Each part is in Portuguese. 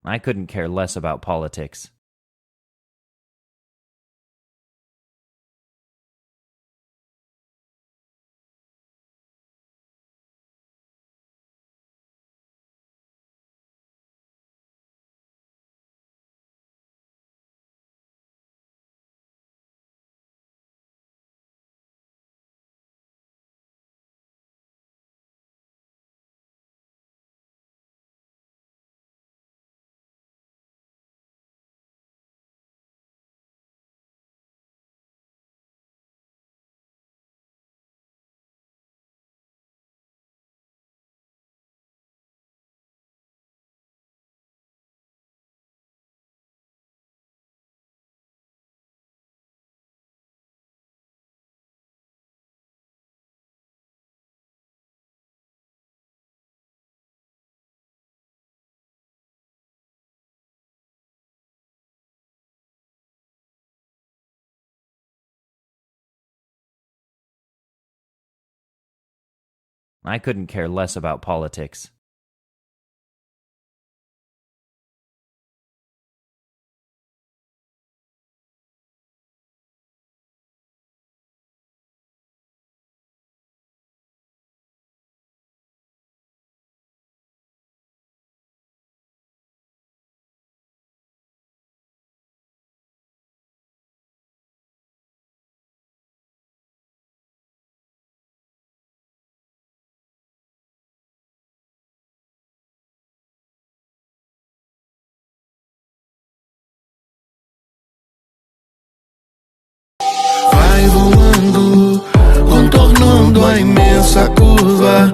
I couldn't care less about politics. I couldn't care less about politics. Vai voando, contornando a imensa curva.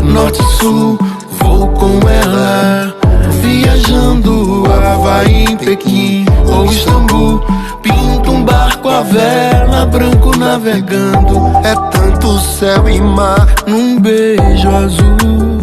Norte-sul, vou com ela. Viajando, Havaí, em Pequim ou Istambul. Pinto um barco à vela, branco navegando. É tanto céu e mar num beijo azul.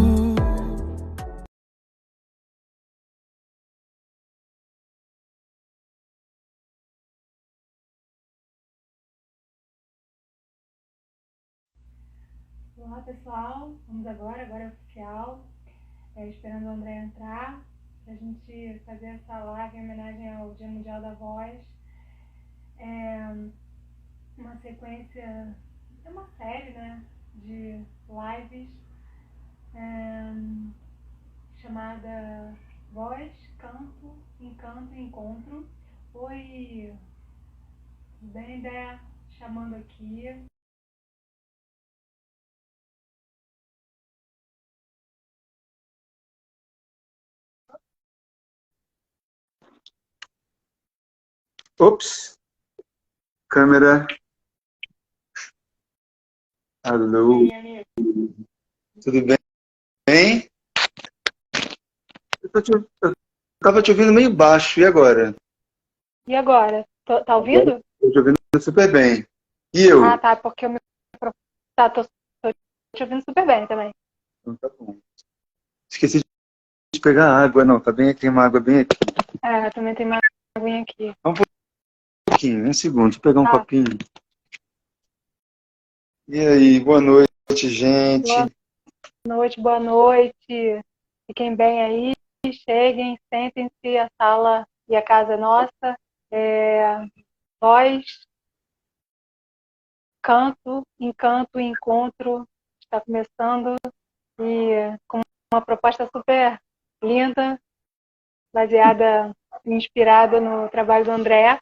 Olá pessoal, vamos agora é oficial, esperando o André entrar, para a gente fazer essa live em homenagem ao Dia Mundial da Voz. É uma sequência, é uma série, né, de lives chamada Voz, Canto, Encanto e Encontro. Oi, tudo bem, André? Chamando aqui. Ops, câmera. Alô, E aí, amigo? tudo bem? Eu tava te ouvindo meio baixo, e agora? E agora? Tá Agora ouvindo? eu tô te ouvindo super bem. E Ah, eu? tá, porque o meu microfone. Tá, tô te ouvindo super bem também. Então tá bom. Esqueci de pegar água, não, tá bem aqui, tem uma água bem aqui. É, também tem uma aguinha aqui. Só um pouquinho, um segundo, deixa eu pegar um Tá, copinho. E aí, boa noite, gente. boa noite, boa noite. Fiquem bem aí, cheguem, sentem-se, a sala e a casa é nossa. É, Voz, canto, encanto e encontro está começando e com uma proposta super linda, baseada, inspirada no trabalho do André,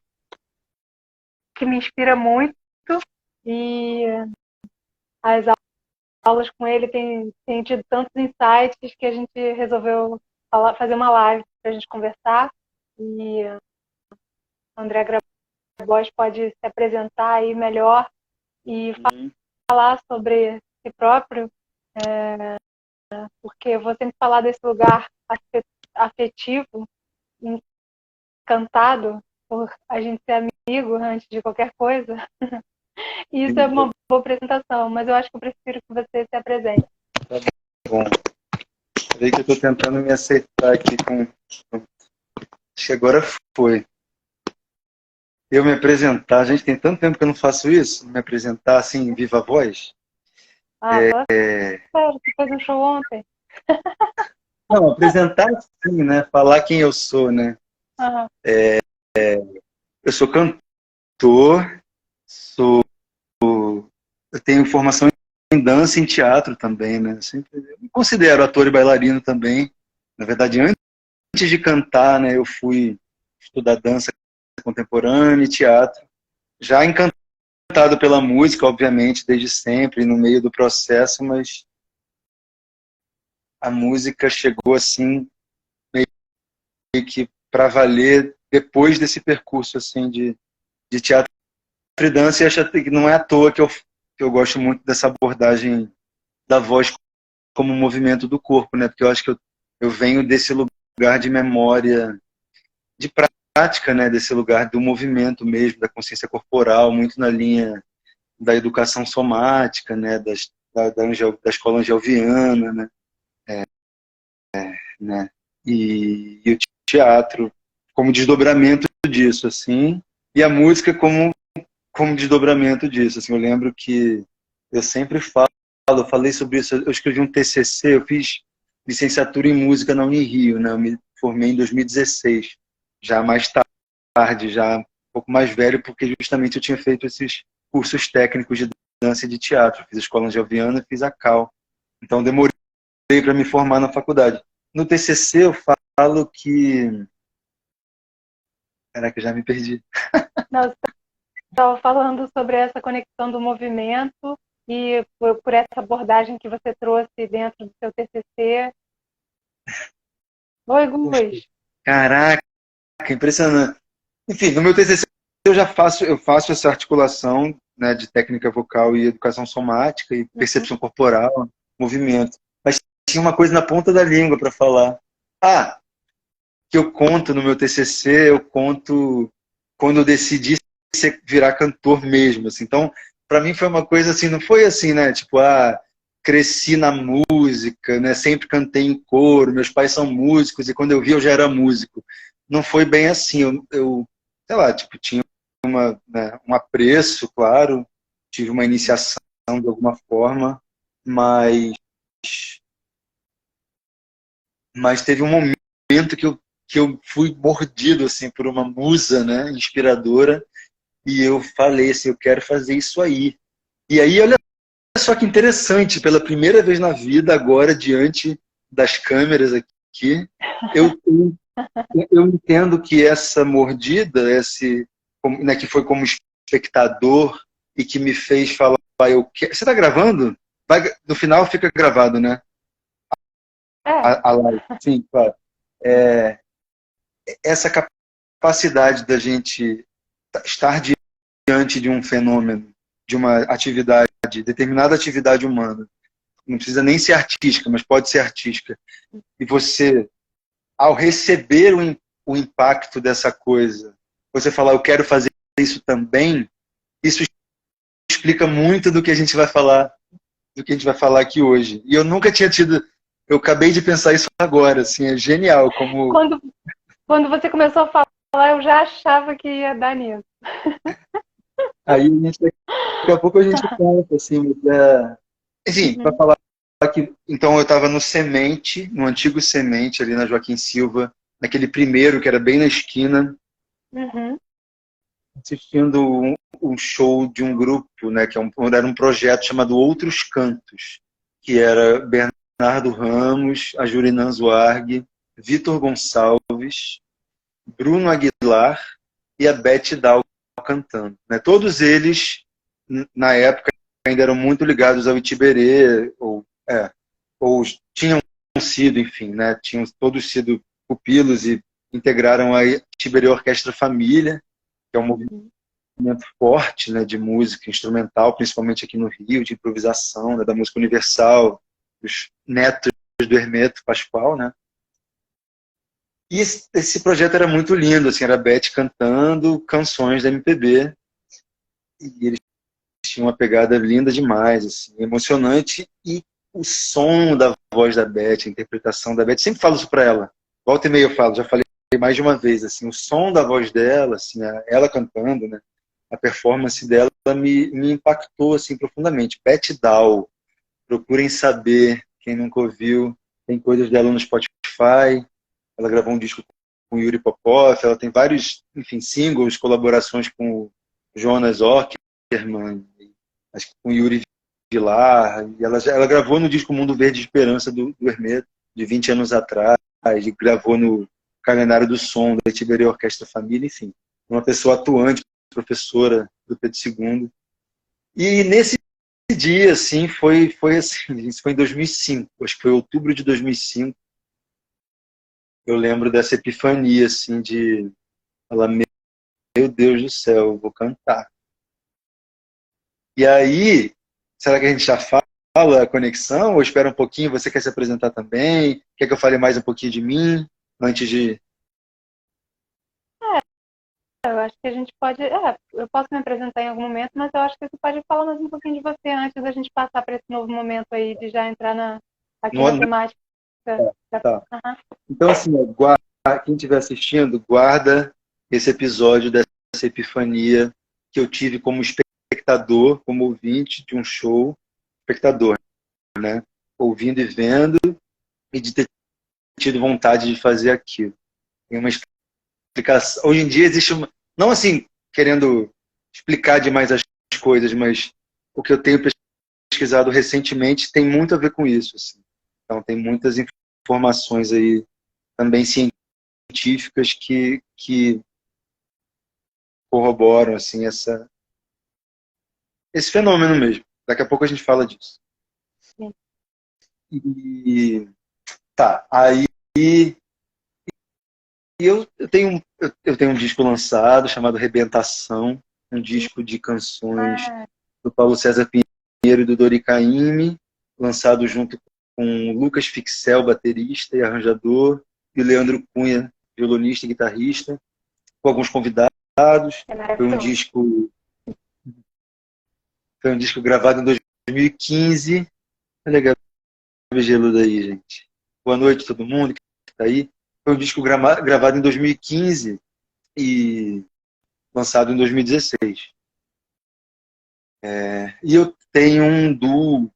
que me inspira muito e as aulas com ele têm tido tantos insights que a gente resolveu fazer uma live para a gente conversar e o André Grabois pode se apresentar aí melhor e falar sobre si próprio, porque eu vou sempre falar desse lugar afetivo, encantado por a gente ser amigo antes de qualquer coisa. E isso é uma boa apresentação, mas eu acho que eu prefiro que você se apresente. Tá bom. Peraí que eu tô tentando me acertar aqui com... Acho que agora foi. Eu me apresentar, gente, tem tanto tempo que eu não faço isso, me apresentar assim, em viva voz. Ah, fala sério, você fez um show ontem. Não, apresentar sim, né? Falar quem eu sou, né? Aham. Eu sou cantor, sou, eu tenho formação em dança e em teatro também, né? Eu me considero ator e bailarino também. Na verdade, antes de cantar, né, eu fui estudar dança contemporânea e teatro. Já encantado pela música, obviamente, desde sempre, no meio do processo, mas a música chegou assim, meio que para valer depois desse percurso assim de teatro e dança, e acho que não é à toa que eu gosto muito dessa abordagem da voz como movimento do corpo, né? Porque eu acho que eu venho desse lugar de memória, de prática, né? Desse lugar do movimento mesmo, da consciência corporal, muito na linha da educação somática, né? Da escola angeliana, né? E o teatro como desdobramento disso, assim, e a música como desdobramento disso. Assim, eu lembro que eu sempre eu falei sobre isso, eu escrevi um TCC, eu fiz licenciatura em música na Unirio, né? Eu me formei em 2016, já mais tarde, já um pouco mais velho, porque justamente eu tinha feito esses cursos técnicos de dança e de teatro. Fiz a Escola Angeliana e fiz a CAL. Então demorei para me formar na faculdade. No TCC eu falo que... Caraca, já me perdi. Não, você estava falando sobre essa conexão do movimento e por essa abordagem que você trouxe dentro do seu TCC. Oi, Gus. Caraca, impressionante. Enfim, no meu TCC eu faço essa articulação, né, de técnica vocal e educação somática e percepção corporal, movimento. Mas tinha uma coisa na ponta da língua para falar. Ah, que eu conto no meu TCC, eu conto quando eu decidi virar cantor mesmo, assim. Então, para mim foi uma coisa assim, não foi assim, né? Tipo, cresci na música, né? Sempre cantei em coro, meus pais são músicos e quando eu vi eu já era músico. Não foi bem assim, eu sei lá, tipo, tinha um apreço, claro, tive uma iniciação de alguma forma, mas teve um momento que eu fui mordido assim por uma musa, né, inspiradora, e eu falei assim, eu quero fazer isso aí. E aí, olha só que interessante, pela primeira vez na vida, agora, diante das câmeras aqui, eu, eu entendo que essa mordida, né, que foi como espectador e que me fez falar, eu quero... Você está gravando? No final fica gravado, né? A live. Sim, claro. Essa capacidade da gente estar diante de um fenômeno, de uma atividade, determinada atividade humana, não precisa nem ser artística, mas pode ser artística, e você, ao receber o impacto dessa coisa, você falar, eu quero fazer isso também, isso explica muito do que a gente vai falar, aqui hoje. E eu nunca tinha tido, eu acabei de pensar isso agora, assim, é genial como... Quando você começou a falar, eu já achava que ia dar nisso. Aí daqui a pouco a gente conta, assim, enfim, para falar que então eu estava no Semente, no antigo Semente, ali na Joaquim Silva, naquele primeiro que era bem na esquina, assistindo um show de um grupo, né, que era um projeto chamado Outros Cantos, que era Bernardo Ramos, a Jurinã Zuarg, Vitor Gonçalves, Bruno Aguilar e a Beth Dal cantando, né? Todos eles, na época, ainda eram muito ligados ao Itiberê, ou tinham sido, enfim, né? Tinham todos sido pupilos e integraram a Itiberê Orquestra Família, que é um movimento forte, né, de música instrumental, principalmente aqui no Rio, de improvisação, né, da música universal, os netos do Hermeto Pascoal, né? E esse projeto era muito lindo, assim, era a Beth cantando canções da MPB, e eles tinham uma pegada linda demais, assim, emocionante, e o som da voz da Beth, a interpretação da Beth, sempre falo isso para ela, volta e meia eu falo, já falei mais de uma vez, assim, o som da voz dela, assim, ela cantando, né, a performance dela me impactou, assim, profundamente. Beth Dal, procurem saber, quem nunca ouviu, tem coisas dela no Spotify Spotify. Ela gravou um disco com o Yuri Popov, ela tem vários, enfim, singles, colaborações com o Jonas Ockerman, acho que com o Yuri Vilar, e ela gravou no disco Mundo Verde de Esperança do Hermeto, de 20 anos atrás, e gravou no Calendário do Som, da Tiberia Orquestra Família, enfim, uma pessoa atuante, professora do Pedro II. E nesse dia, assim, foi assim, isso foi em 2005, acho que foi outubro de 2005, eu lembro dessa epifania, assim, de ela, meu Deus do céu, eu vou cantar. E aí, será que a gente já fala a conexão? Ou espera um pouquinho? Você quer se apresentar também? Quer que eu fale mais um pouquinho de mim? Antes de... Eu acho que a gente pode. Eu posso me apresentar em algum momento, mas eu acho que você pode falar mais um pouquinho de você antes da gente passar para esse novo momento aí, de já entrar aqui na temática. Tá. Uhum. Então, assim, quem estiver assistindo, guarda esse episódio dessa epifania que eu tive como espectador, como ouvinte de um show, espectador, né? Ouvindo e vendo, e de ter tido vontade de fazer aquilo. Tem uma explicação. Hoje em dia existe uma... Não assim, querendo explicar demais as coisas, mas o que eu tenho pesquisado recentemente tem muito a ver com isso. Assim. Então, tem muitas informações aí também científicas que corroboram assim, esse fenômeno mesmo. Daqui a pouco a gente fala disso. Sim. E tá, aí eu tenho um disco lançado chamado Rebentação, um disco de canções do Paulo César Pinheiro e do Dori Caymmi, lançado junto com o Lucas Fixel, baterista e arranjador, e o Leandro Cunha, violonista e guitarrista, com alguns convidados. Foi um disco gravado em 2015. Olha a Gabi Geluda aí, gente. Boa noite a todo mundo que está aí. Foi um disco gravado em 2015 e lançado em 2016. E eu tenho um duo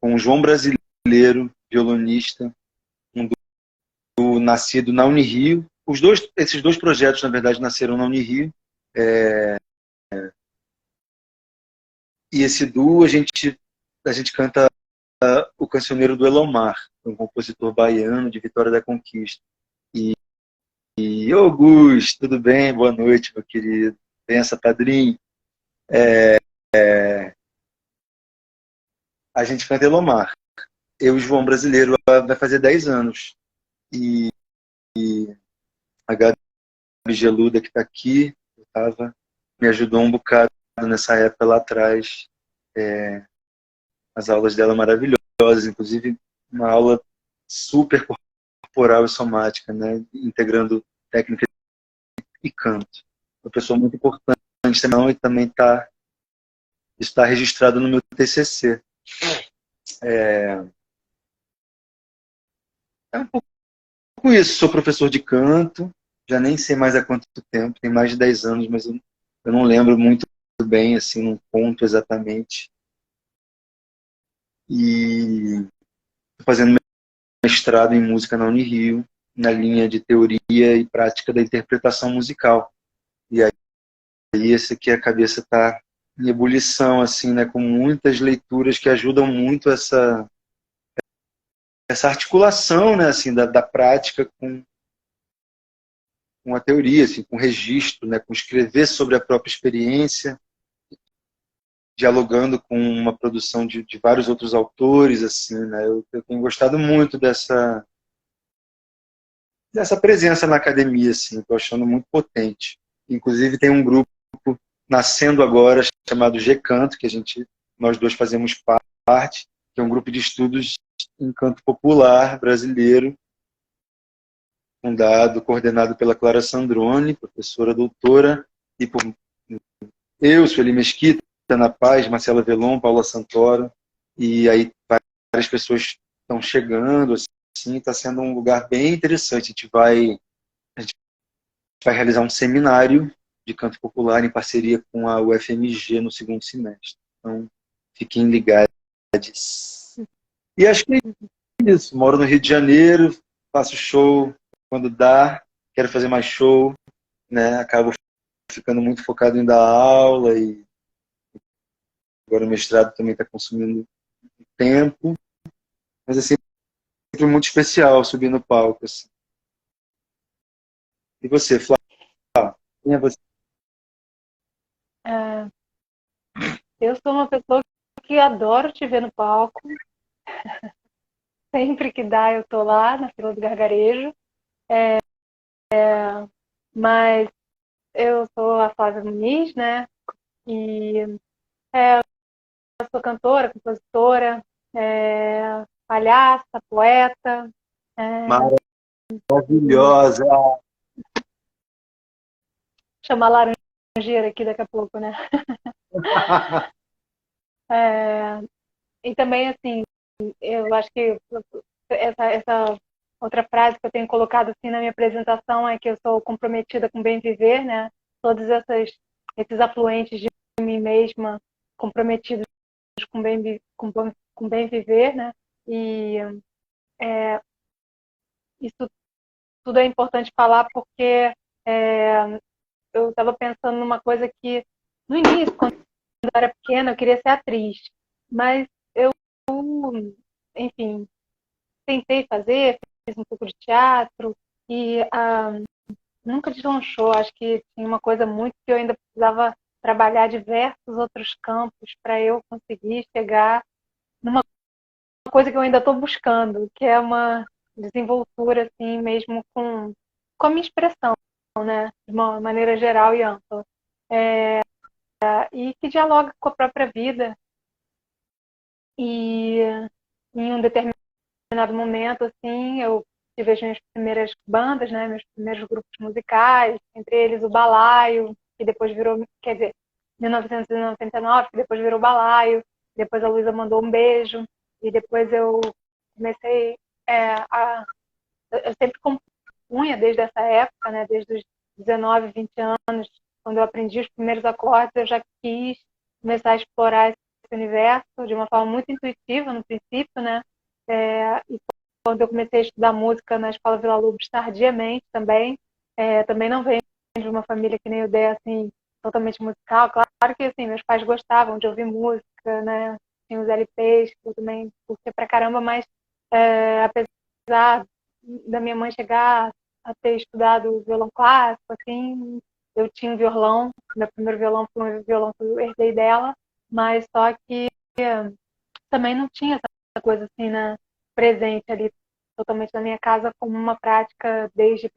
com o João Brasileiro, violonista, um duo nascido na Unirio. Esses dois projetos, na verdade, nasceram na Unirio. E esse duo a gente canta o Cancioneiro do Elomar, um compositor baiano de Vitória da Conquista. E Augusto, tudo bem? Boa noite, meu querido. Benção, padrinho. A gente canta Elomar. Eu e o João Brasileiro vai fazer 10 anos. E a Gabi Geluda, que está aqui, me ajudou um bocado nessa época lá atrás. As aulas dela maravilhosas, inclusive uma aula super corporal e somática, né? Integrando técnica e canto. Uma pessoa muito importante também, e também está registrado no meu TCC. É um pouco isso. Sou professor de canto, já nem sei mais há quanto tempo, tem mais de 10 anos, mas eu não lembro muito bem, assim, não conto exatamente. E estou fazendo mestrado em música na Unirio, na linha de teoria e prática da interpretação musical. E aí esse aqui a cabeça está em ebulição, assim, né, com muitas leituras que ajudam muito essa articulação, né, assim, da prática com a teoria, assim, com registro, né, com escrever sobre a própria experiência, dialogando com uma produção de vários outros autores, assim, né, eu tenho gostado muito dessa presença na academia, assim, estou achando muito potente. Inclusive tem um grupo nascendo agora chamado G-Canto, que nós dois fazemos parte, que é um grupo de estudos em canto popular brasileiro, coordenado pela Clara Sandrone, professora doutora, e por eu, Sueli Mesquita, Ana Paz, Marcela Velon, Paula Santoro, e aí várias pessoas estão chegando, assim, está sendo um lugar bem interessante. A gente vai realizar um seminário de canto popular em parceria com a UFMG no segundo semestre. Então, fiquem ligados. E acho que é isso. Moro no Rio de Janeiro, faço show quando dá, quero fazer mais show, né? Acabo ficando muito focado em dar aula e agora o mestrado também está consumindo tempo, mas é sempre muito especial subir no palco, assim. E você, Flávio? Quem é você? É, eu sou uma pessoa que adoro te ver no palco. Sempre que dá, eu tô lá na fila do gargarejo. Mas eu sou a Flávia Muniz, né? E eu sou cantora, compositora, palhaça, poeta. É, Maravilhosa! chamar laranjeira aqui daqui a pouco, né? É, e também, assim, eu acho que essa outra frase que eu tenho colocado assim na minha apresentação é que eu sou comprometida com o bem viver, né? Todos esses afluentes de mim mesma comprometidos com com bem viver, né? E isso tudo é importante falar porque eu estava pensando numa coisa que no início, quando eu era pequena, eu queria ser atriz, mas eu, enfim, tentei fazer, fiz um pouco de teatro e nunca deslanchou. Acho que tinha uma coisa muito que eu ainda precisava trabalhar diversos outros campos para eu conseguir chegar numa coisa que eu ainda estou buscando, que é uma desenvoltura assim mesmo com a minha expressão, né, de uma maneira geral e ampla, e que dialoga com a própria vida. E em um determinado momento, assim, eu tive as minhas primeiras bandas, né, meus primeiros grupos musicais, entre eles o Balaio, que depois virou, quer dizer, 1999, que depois virou Balaio, depois a Luísa mandou um beijo, e depois eu comecei eu sempre compunha desde essa época, né, desde os 19, 20 anos, quando eu aprendi os primeiros acordes, eu já quis começar a explorar esse universo de uma forma muito intuitiva no princípio, né, e quando eu comecei a estudar música na Escola Vila Lobos tardiamente também, também não venho de uma família que nem o Dé, assim, totalmente musical. Claro que, assim, meus pais gostavam de ouvir música, né, tinha os LPs, que eu também curtia pra caramba, mas apesar da minha mãe chegar a ter estudado violão clássico, assim, eu tinha um violão, meu primeiro violão foi um violão que eu herdei dela, mas só que também não tinha essa coisa assim, né, presente ali totalmente na minha casa como uma prática desde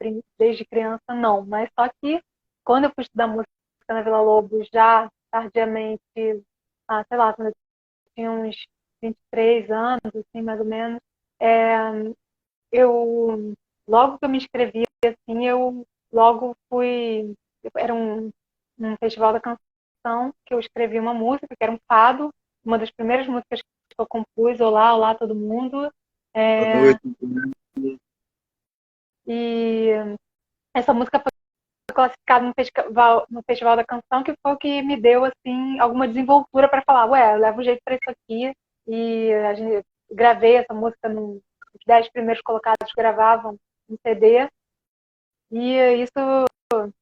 criança, não. Mas só que quando eu fui estudar música na Vila Lobos, já tardiamente, sei lá, quando eu tinha uns 23 anos, assim, mais ou menos, eu, logo que eu me inscrevi, assim, eu logo fui, era um festival da canção, que eu escrevi uma música, que era um fado, uma das primeiras músicas que eu compus, Olá, Olá, todo mundo. Boa É, noite. e essa música foi classificada no festival da canção, que foi o que me deu assim alguma desenvoltura para falar, ué, eu levo jeito para isso aqui. E a gente gravei essa música nos 10 primeiros colocados gravavam um CD, e isso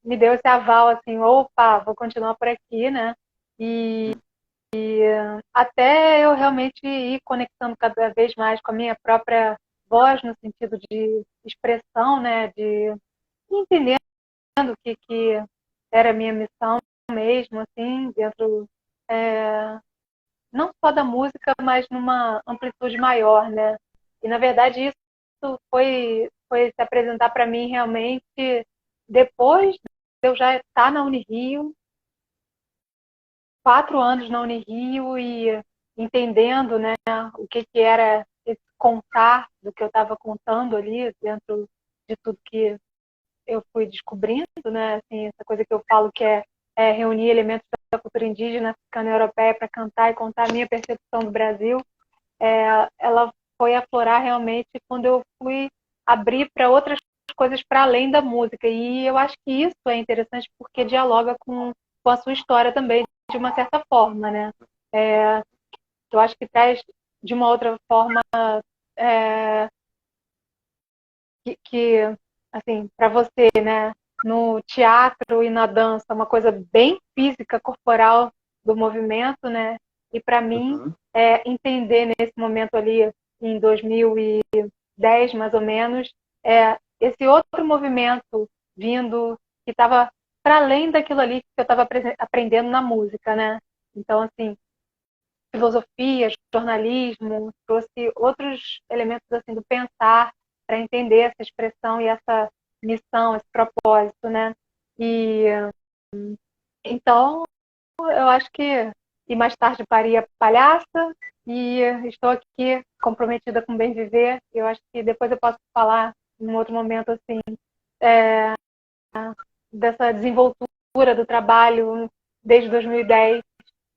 me deu esse aval assim, opa, vou continuar por aqui, né? E até eu realmente ir conectando cada vez mais com a minha própria voz no sentido de expressão, né, de entender o que era a minha missão mesmo, assim, dentro não só da música, mas numa amplitude maior, né? E na verdade isso foi se apresentar para mim realmente depois de eu já estar na Unirio, 4 anos na Unirio e entendendo, né, o que era esse contar do que eu estava contando ali dentro de tudo que eu fui descobrindo, né, assim, essa coisa que eu falo que é reunir elementos da cultura indígena, africana e europeia para cantar e contar a minha percepção do Brasil, ela foi aflorar realmente quando eu fui abrir para outras coisas para além da música. E eu acho que isso é interessante porque dialoga com a sua história também, de uma certa forma, né? Eu acho que traz de uma outra forma que assim, para você, né, no teatro e na dança, uma coisa bem física, corporal do movimento, né? E para mim, Uhum. entender nesse momento ali, em 2010, mais ou menos, esse outro movimento vindo, que estava para além daquilo ali que eu estava aprendendo na música, né? Então, assim, filosofia, jornalismo, trouxe outros elementos assim do pensar para entender essa expressão e essa missão, esse propósito, né? E então eu acho que e mais tarde paria palhaça e estou aqui comprometida com o bem viver. Eu acho que depois eu posso falar em um outro momento assim dessa desenvoltura do trabalho desde 2010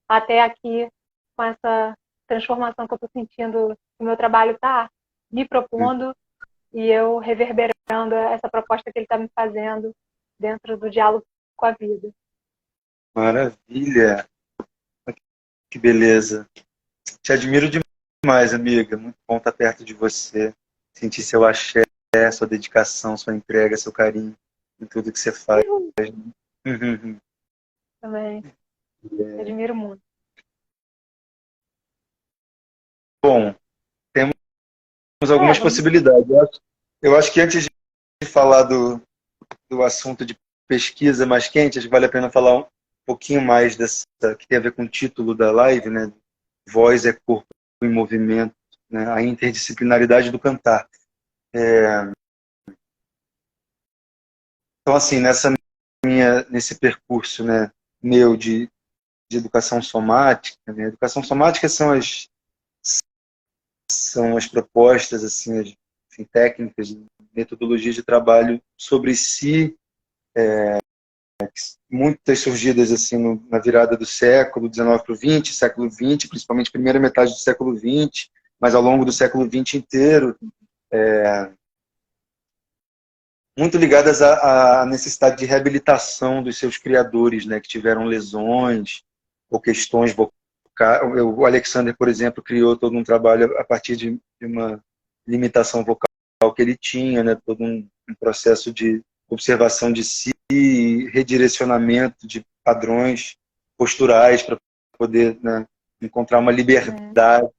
até aqui, com essa transformação que eu estou sentindo, que o meu trabalho está me propondo e eu reverberando essa proposta que ele está me fazendo dentro do diálogo com a vida. Maravilha! Que beleza! Te admiro demais, amiga. Muito bom estar perto de você. Sentir seu axé, sua dedicação, sua entrega, seu carinho em tudo que você faz. Uhum. Também, te admiro muito. Bom, temos algumas possibilidades. Eu acho que antes de falar do assunto de pesquisa mais quente, acho que vale a pena falar um pouquinho mais dessa, que tem a ver com o título da live, né? Voz é corpo em movimento, né? A interdisciplinaridade do cantar. Então, assim, nesse percurso, né, meu de educação somática, né? Educação somática são as propostas, assim, técnicas, metodologias de trabalho sobre si, muitas surgidas assim na virada do século XIX para o XX, século XX, principalmente primeira metade do século XX, mas ao longo do século XX inteiro, muito ligadas à necessidade de reabilitação dos seus criadores, né, que tiveram lesões ou questões vocais. O Alexander, por exemplo, criou todo um trabalho a partir de uma limitação vocal que ele tinha, né, todo um processo de observação de si e redirecionamento de padrões posturais para poder, né, encontrar uma liberdade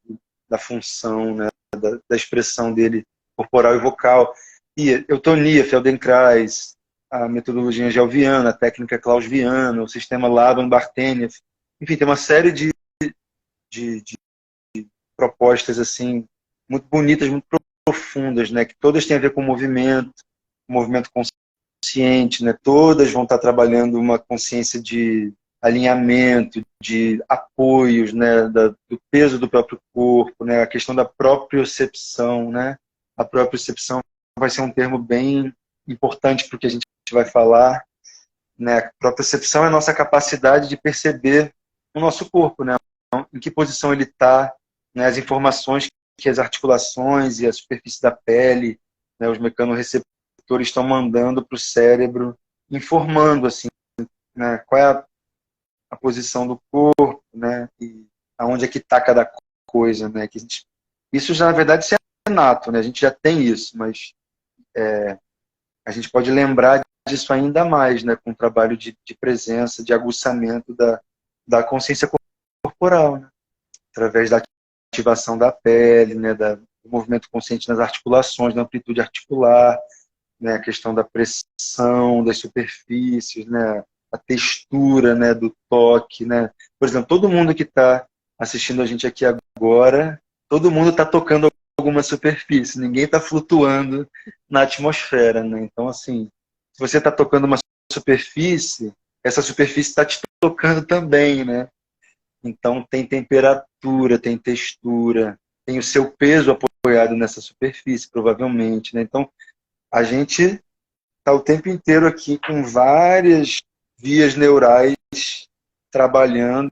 da função, né, da expressão dele corporal e vocal. E eutonia, Feldenkrais, a metodologia gelviana, a técnica clausviana, o sistema Laban-Bartenieff, enfim, tem uma série de propostas assim muito bonitas, muito profundas, né, que todas têm a ver com o movimento consciente, né, todas vão estar trabalhando uma consciência de alinhamento, de apoios, né, do peso do próprio corpo, né, a questão da propriocepção, né, a propriocepção vai ser um termo bem importante para o que a gente vai falar, né, a propriocepção é a nossa capacidade de perceber o nosso corpo, né, em que posição ele está, né, as informações que as articulações e a superfície da pele, né, os mecanorreceptores estão mandando para o cérebro, informando assim, né, qual é a posição do corpo, né, e aonde é que está cada coisa, né, que isso já na verdade isso é nato, né, a gente já tem isso, mas a gente pode lembrar disso ainda mais, né, com o trabalho de presença, de aguçamento da consciência corporal, né, através da ativação da pele, né, do movimento consciente nas articulações, da amplitude articular, né, a questão da pressão das superfícies, né, a textura, né, do toque, né. Por exemplo, todo mundo que está assistindo a gente aqui agora, todo mundo está tocando alguma superfície, ninguém está flutuando na atmosfera, né. Então, assim, se você está tocando uma superfície, essa superfície está te tocando também, né. Então tem temperatura, tem textura, tem o seu peso apoiado nessa superfície, provavelmente, né? Então a gente está o tempo inteiro aqui com várias vias neurais trabalhando,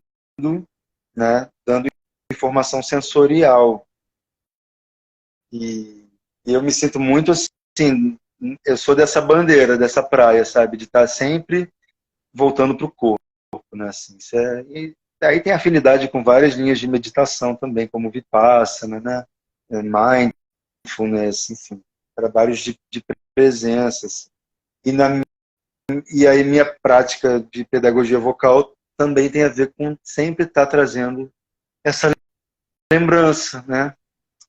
né? Dando informação sensorial. E eu me sinto muito assim, eu sou dessa bandeira, dessa praia, sabe? De estar sempre voltando para o corpo, né? Assim, isso e aí tem afinidade com várias linhas de meditação também, como Vipassana, né? Mindfulness, enfim. trabalhos de presença. Assim. E aí minha prática de pedagogia vocal também tem a ver com sempre estar trazendo essa lembrança, né?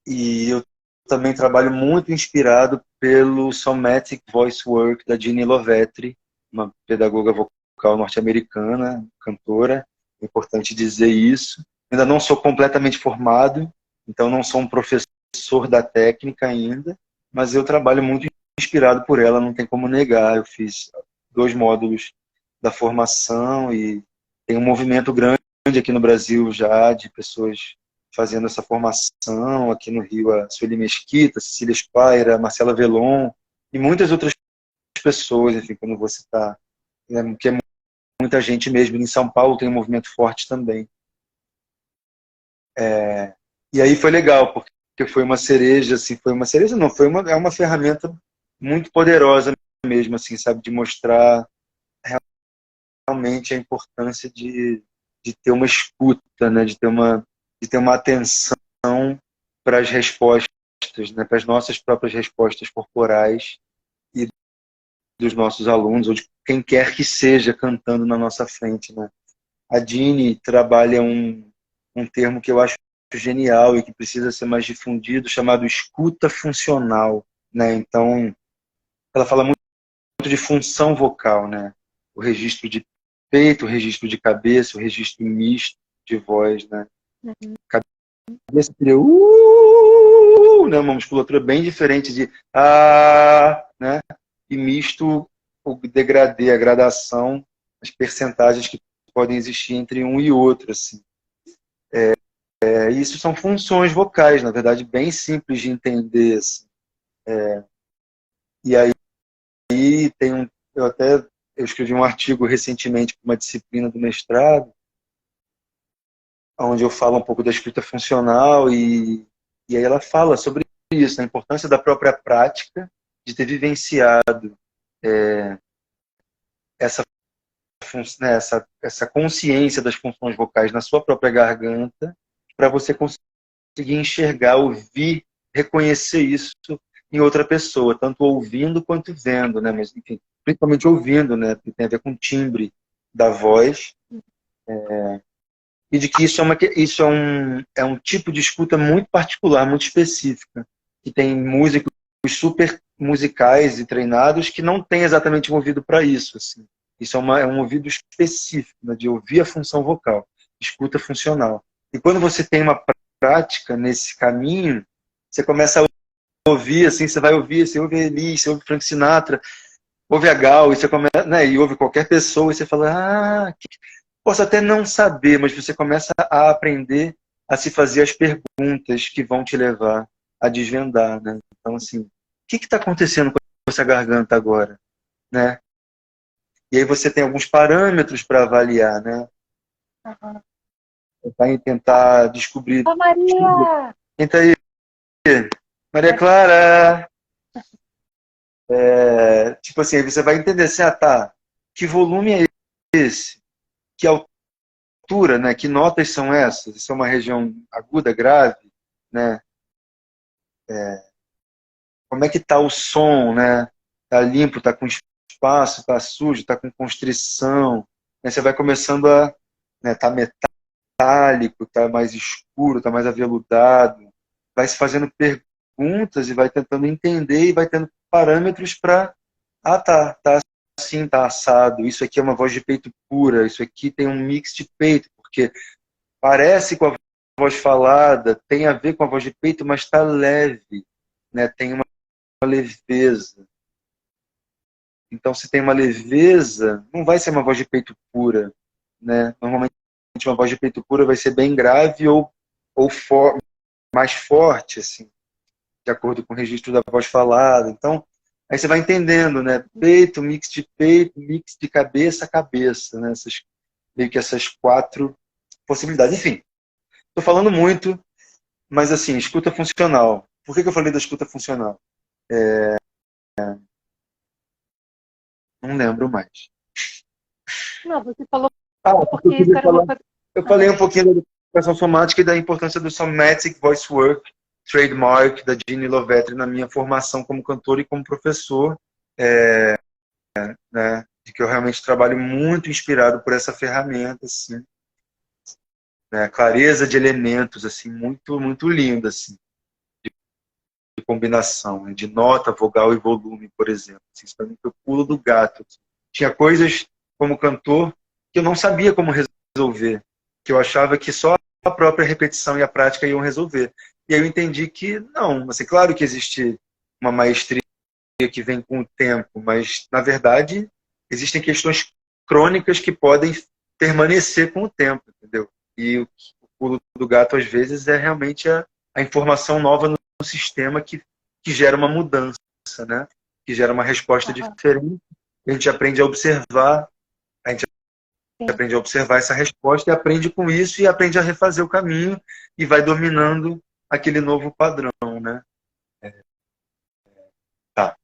E eu também trabalho muito inspirado pelo Somatic Voice Work da Ginny Lovetri, uma pedagoga vocal norte-americana, cantora. É importante dizer isso. Ainda não sou completamente formado, então não sou um professor da técnica ainda, mas eu trabalho muito inspirado por ela, não tem como negar. Eu fiz 2 módulos da formação e tem um movimento grande aqui no Brasil já de pessoas fazendo essa formação. Aqui no Rio, a Sueli Mesquita, Cecília Spaira, Marcela Velon e muitas outras pessoas, enfim, que eu não vou citar, né, que é muita gente mesmo. Em São Paulo tem um movimento forte também. E aí foi legal, porque foi uma cereja, assim, foi uma cereja não, é uma ferramenta muito poderosa mesmo, assim, sabe, de mostrar realmente a importância de ter uma escuta, né, de ter uma atenção para as respostas, né, para as nossas próprias respostas corporais e dos nossos alunos, ou de quem quer que seja cantando na nossa frente, né. A Dini trabalha um termo que eu acho genial e que precisa ser mais difundido, chamado escuta funcional, né? Então, ela fala muito de função vocal, né? O registro de peito, o registro de cabeça, o registro misto de voz, né? Cabeça seria né? Uma musculatura bem diferente de né? E misto, o degradê, a gradação, as percentagens que podem existir entre um e outro, assim. Isso são funções vocais, na verdade, bem simples de entender. Assim. E aí eu escrevi um artigo recentemente para uma disciplina do mestrado, onde eu falo um pouco da escuta funcional e aí ela fala sobre isso, a importância da própria prática, de ter vivenciado essa consciência das funções vocais na sua própria garganta, para você conseguir enxergar, ouvir, reconhecer isso em outra pessoa, tanto ouvindo quanto vendo, né? Mas, enfim, principalmente ouvindo, né? Que tem a ver com o timbre da voz. E de que isso é um tipo de escuta muito particular, muito específica, que tem músicos super musicais e treinados que não têm exatamente um ouvido para isso. Assim. Isso é um ouvido específico, né? De ouvir a função vocal, escuta funcional. E quando você tem uma prática nesse caminho, você começa a ouvir, assim, você vai ouvir, você ouve a Elis, você ouve Frank Sinatra, ouve a Gal, e você começa, né, e ouve qualquer pessoa, e você fala, posso até não saber, mas você começa a aprender a se fazer as perguntas que vão te levar a desvendar, né? Então, assim, o que está acontecendo com essa garganta agora, né? E aí você tem alguns parâmetros para avaliar, né? Uhum. Vai tentar descobrir. Ô, Maria! Quem tá aí? Maria Clara! Tipo assim, aí você vai entender assim, tá, que volume é esse? Que altura, né? Que notas são essas? Isso é uma região aguda, grave, né? Como é que tá o som, né? Tá limpo, tá com espaço, tá sujo, tá com constrição. Aí você vai começando a, né, tá metálico, tá mais escuro, tá mais aveludado. Vai se fazendo perguntas e vai tentando entender e vai tendo parâmetros para tá assim, tá assado. Isso aqui é uma voz de peito pura, isso aqui tem um mix de peito, porque parece com a voz falada, tem a ver com a voz de peito, mas está leve, né? Tem uma leveza. Então, se tem uma leveza, não vai ser uma voz de peito pura, né? Normalmente, uma voz de peito pura vai ser bem grave ou mais forte, assim, de acordo com o registro da voz falada. Então, aí você vai entendendo, né? Peito, mix de cabeça a cabeça, né? Meio que essas 4 possibilidades. Enfim, estou falando muito, mas assim, escuta funcional. Por que eu falei da escuta funcional? Não lembro mais. Não, você falou Porque porque isso era uma coisa. eu falei um pouquinho da educação somática e da importância do somatic voice work, trademark da Ginny Lovetri na minha formação como cantor e como professor, né, de que eu realmente trabalho muito inspirado por essa ferramenta, assim, né, clareza de elementos, assim, muito, muito linda, assim, de combinação, né, de nota, vogal e volume, por exemplo. Assim, isso para mim foi o pulo do gato. Assim. Tinha coisas como cantor que eu não sabia como resolver, que eu achava que só a própria repetição e a prática iam resolver. E aí eu entendi que não, assim, claro que existe uma maestria que vem com o tempo, mas, na verdade, existem questões crônicas que podem permanecer com o tempo, entendeu? E o pulo do gato, às vezes, é realmente a informação nova no sistema que gera uma mudança, né? Que gera uma resposta diferente. A gente aprende a observar, a gente aprende a observar essa resposta e aprende com isso e aprende a refazer o caminho e vai dominando aquele novo padrão, né? Tá.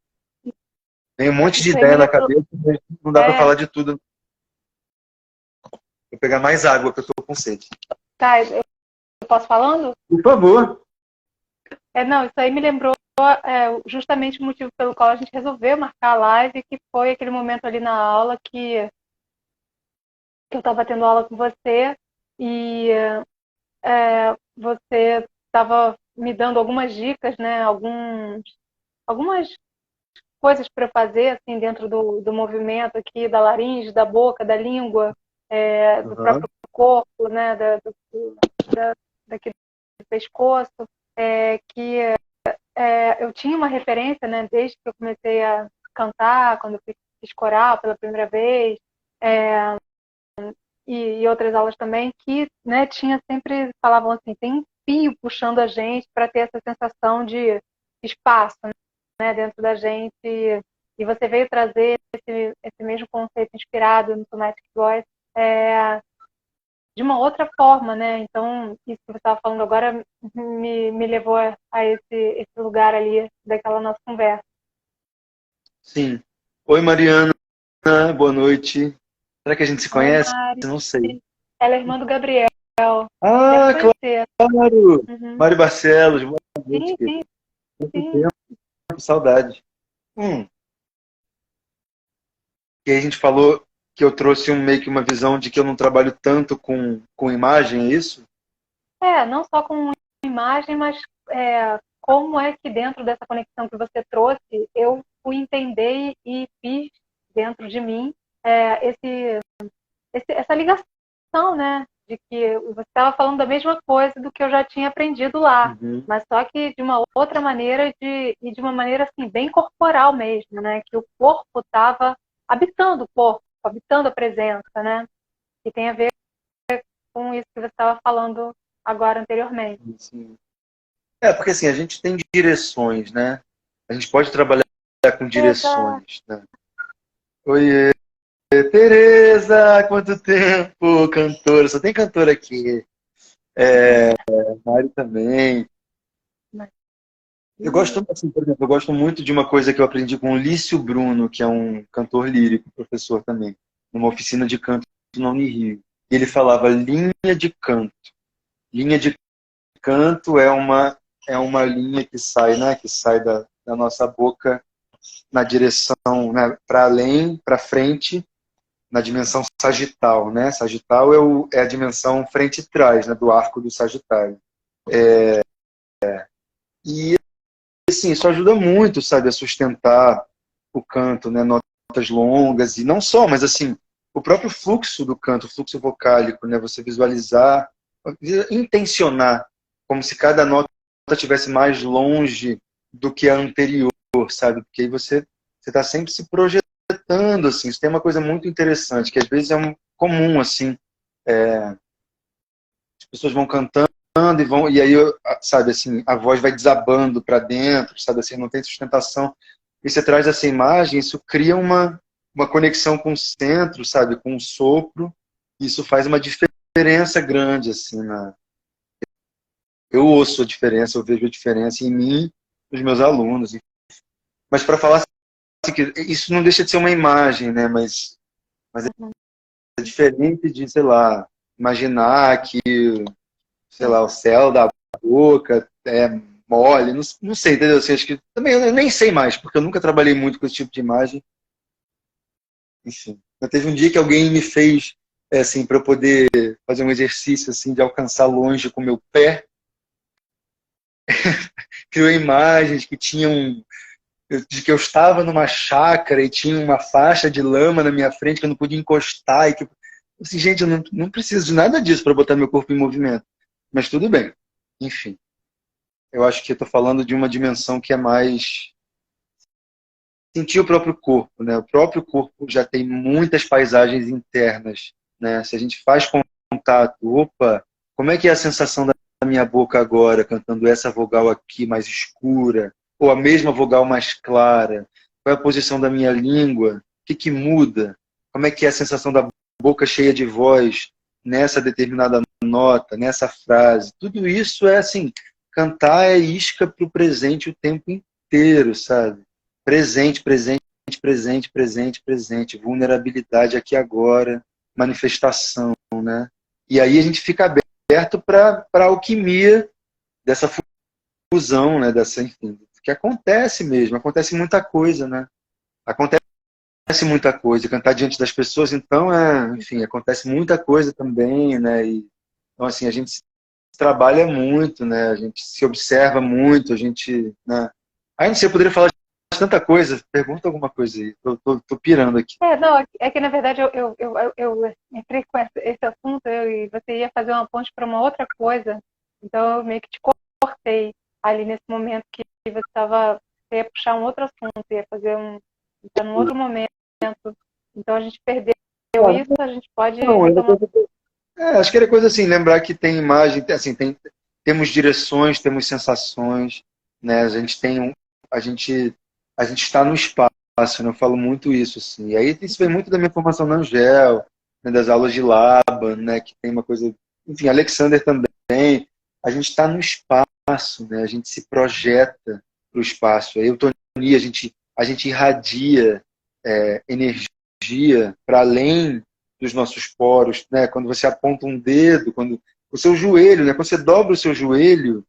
Tem um monte de Isso aí me ideia na lembrou. cabeça, mas não dá para falar de tudo. Vou pegar mais água, que eu estou com sede. Tá, eu posso falando? Por favor. Não, isso aí me lembrou justamente o motivo pelo qual a gente resolveu marcar a live, que foi aquele momento ali na aula que eu estava tendo aula com você e você estava me dando algumas dicas, né? Algumas coisas para fazer assim dentro do movimento aqui da laringe, da boca, da língua, do próprio corpo, né? Daquele pescoço, que eu tinha uma referência, né? Desde que eu comecei a cantar, quando eu fiz coral pela primeira vez, e outras aulas também, que, né, tinha sempre, falavam assim, tem um fio puxando a gente para ter essa sensação de espaço, né, dentro da gente, e você veio trazer esse mesmo conceito inspirado no Somatic Voice de uma outra forma, né? Então, isso que você estava falando agora me levou a esse lugar ali daquela nossa conversa. Sim. Oi, Mariana. Boa noite. Será que a gente se conhece? Mari. Não sei. Ela é irmã do Gabriel. Ah, Deve conhecer. claro! Uhum. Mário Barcelos, boa noite. Sim, Muito sim. tempo, saudade. E aí a gente falou que eu trouxe meio que uma visão de que eu não trabalho tanto com imagem, é isso? Não só com imagem, mas como é que dentro dessa conexão que você trouxe, eu fui entender e fiz dentro de mim essa ligação, né? De que você estava falando da mesma coisa do que eu já tinha aprendido lá, mas só que de uma outra maneira e de uma maneira assim, bem corporal mesmo, né? Que o corpo estava habitando o corpo, habitando a presença, né? E tem a ver com isso que você estava falando agora anteriormente. Sim. Porque assim, a gente tem direções, né? A gente pode trabalhar com direções, né? Oi, Tereza, quanto tempo, cantora, só tem cantora aqui. Mário também. Eu gosto, assim, por exemplo, eu gosto muito de uma coisa que eu aprendi com o Lício Bruno, que é um cantor lírico, professor também, numa oficina de canto no Unirio. E ele falava linha de canto. Linha de canto é uma linha que sai, né, que sai da nossa boca na direção, né, para além, para frente, na dimensão sagital, né? Sagital é a dimensão frente e trás, né, do arco do Sagitário. E assim, isso ajuda muito, sabe, a sustentar o canto, né, notas longas e não só, mas assim, o próprio fluxo do canto, o fluxo vocálico, né, você visualizar, intencionar, como se cada nota estivesse mais longe do que a anterior, sabe? Porque aí você está sempre se projetando, assim. Isso tem uma coisa muito interessante, que às vezes é comum, assim, as pessoas vão cantando e aí, sabe, assim, a voz vai desabando para dentro, sabe, assim, não tem sustentação. E você traz essa imagem, isso cria uma conexão com o centro, sabe, com o sopro. Isso faz uma diferença grande, assim, eu ouço a diferença, eu vejo a diferença em mim, nos meus alunos. Mas para falar assim, que isso não deixa de ser uma imagem, né? Mas é diferente de, sei lá, imaginar que, sei lá, o céu da boca é mole, não sei, entendeu? Assim, acho que também eu nem sei mais, porque eu nunca trabalhei muito com esse tipo de imagem. Enfim, mas teve um dia que alguém me fez, assim, para eu poder fazer um exercício assim de alcançar longe com o meu pé, criou imagens que tinham de que eu estava numa chácara e tinha uma faixa de lama na minha frente que eu não podia encostar e que assim, gente, eu não preciso de nada disso para botar meu corpo em movimento. Mas tudo bem. Enfim, eu acho que eu estou falando de uma dimensão que é mais sentir o próprio corpo, né? O próprio corpo já tem muitas paisagens internas, né? Se a gente faz contato, opa, como é que é a sensação da minha boca agora, cantando essa vogal aqui mais escura, ou a mesma vogal mais clara? Qual é a posição da minha língua? O que muda? Como é que é a sensação da boca cheia de voz nessa determinada nota, nessa frase? Tudo isso é assim, cantar é isca para o presente o tempo inteiro, sabe? Presente, presente, presente, presente, presente, vulnerabilidade aqui agora, manifestação, né? E aí a gente fica aberto para a alquimia dessa fusão, né? Dessa, enfim, que acontece mesmo, acontece muita coisa, né? Acontece muita coisa, cantar diante das pessoas, então, enfim, acontece muita coisa também, né? E, então, assim, a gente se trabalha muito, né? A gente se observa muito, a gente, né? Aí não sei, eu poderia falar de tanta coisa, pergunta alguma coisa aí, tô pirando aqui. Não, é que na verdade eu entrei com esse assunto e você ia fazer uma ponte para uma outra coisa, então eu meio que te cortei ali nesse momento que você ia puxar um outro assunto, ia fazer tá num outro momento, então a gente perdeu isso, a gente pode retomar. Acho que era coisa assim, lembrar que tem imagem, assim, temos direções, temos sensações, né? A gente está no espaço, né? Eu falo muito isso, assim. E aí isso vem muito da minha formação na Angel, né? Das aulas de Laban, né? Que tem uma coisa, enfim, Alexander também. A gente está no espaço, né? A gente se projeta para o espaço. A eutonia, a gente irradia energia para além dos nossos poros, né? Quando você aponta um dedo, quando o seu joelho, né? Quando você dobra o seu joelho,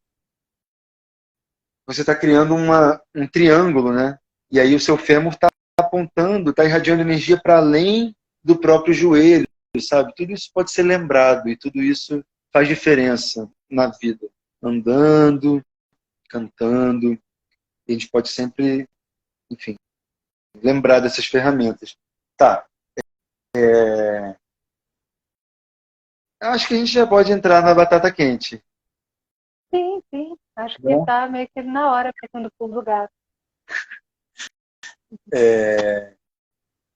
você está criando um triângulo, né? E aí o seu fêmur está apontando, está irradiando energia para além do próprio joelho, sabe? Tudo isso pode ser lembrado e tudo isso faz diferença na vida. Andando, cantando, e a gente pode sempre, enfim, lembrar dessas ferramentas. Tá. Acho que a gente já pode entrar na batata quente. Sim, acho que está meio que na hora pegando o pulo do gato.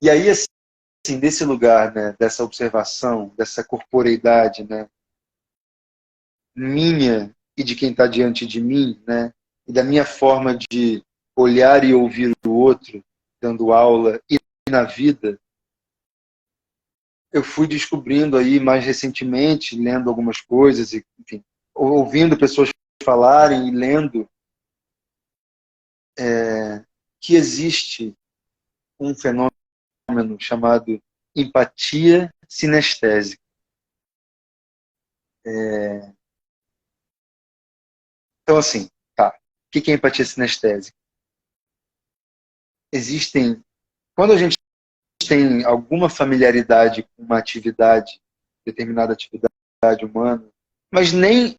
E aí, assim, desse lugar, né, dessa observação, dessa corporeidade, né, minha e de quem está diante de mim, né, e da minha forma de olhar e ouvir o outro, dando aula e na vida, eu fui descobrindo aí mais recentemente, lendo algumas coisas, e, enfim, ouvindo pessoas falarem e lendo, que existe um fenômeno chamado empatia sinestésica. Então, assim, tá. O que é empatia sinestésica? Quando a gente tem alguma familiaridade com uma atividade, determinada atividade humana, mas nem,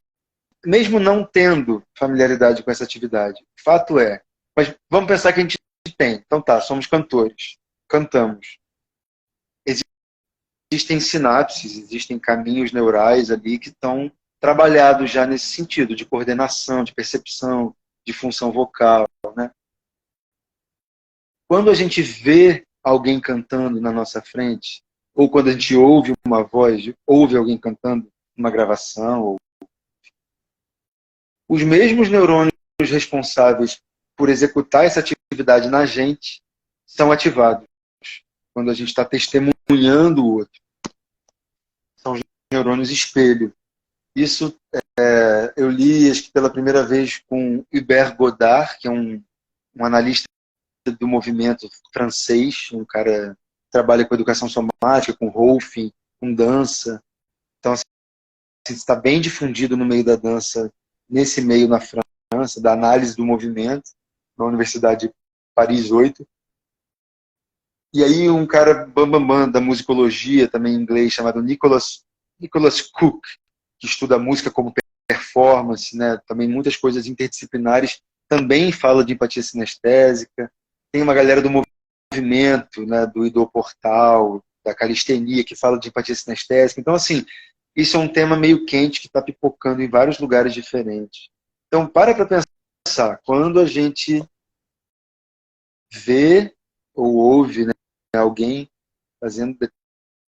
mesmo não tendo familiaridade com essa atividade, fato é, mas vamos pensar que a gente tem. Então tá, somos cantores, cantamos. Existem sinapses, existem caminhos neurais ali que estão trabalhados já nesse sentido, de coordenação, de percepção, de função vocal, né? Quando a gente vê alguém cantando na nossa frente, ou quando a gente ouve uma voz, ouve alguém cantando numa gravação, os mesmos neurônios responsáveis por executar essa atividade na gente são ativados quando a gente está testemunhando o outro. São os neurônios espelho. Isso eu li, acho que pela primeira vez, com Hubert Godard, que é um analista do movimento francês, um cara que trabalha com educação somática, com Rolfing, com dança. Então, assim, está bem difundido no meio da dança, nesse meio na França. França, da análise do movimento, na Universidade de Paris 8. E aí um cara bambambam da musicologia, também em inglês, chamado Nicholas Cook, que estuda música como performance, né? Também muitas coisas interdisciplinares, também fala de empatia sinestésica. Tem uma galera do movimento, né, do idoportal, da calistenia, que fala de empatia sinestésica. Então, assim, isso é um tema meio quente que está pipocando em vários lugares diferentes. Então, para pensar, quando a gente vê ou ouve, né, alguém fazendo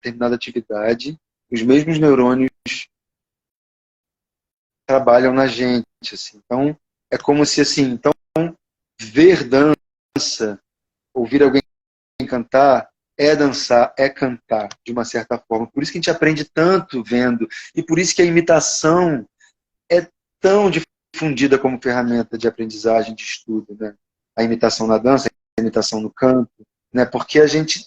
determinada atividade, os mesmos neurônios trabalham na gente, assim. Então, é como se, assim, então, ver dança, ouvir alguém cantar, é dançar, é cantar, de uma certa forma. Por isso que a gente aprende tanto vendo, e por isso que a imitação é tão difundida como ferramenta de aprendizagem, de estudo, né? A imitação na dança, a imitação no canto, né? Porque a gente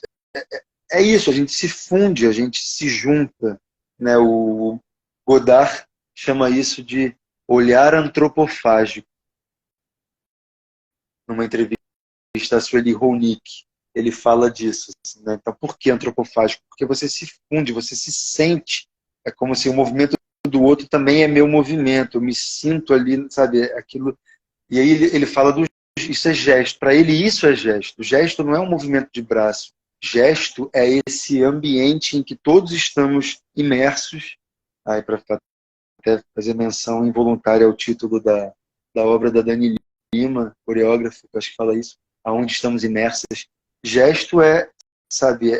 é isso, a gente se funde, a gente se junta, né? O Godard chama isso de olhar antropofágico. Numa entrevista a Sueli Ronick, ele fala disso, assim, né? Então, por que antropofágico? Porque você se funde, você se sente, é como se o movimento do outro também é meu movimento, eu me sinto ali, sabe, aquilo. E aí ele fala do isso é gesto, para ele isso é gesto. Gesto não é um movimento de braço, gesto é esse ambiente em que todos estamos imersos, aí para até fazer menção involuntária ao título da obra da Dani Lima, coreógrafo, que acho que fala isso, aonde estamos imersas. Gesto é, sabe,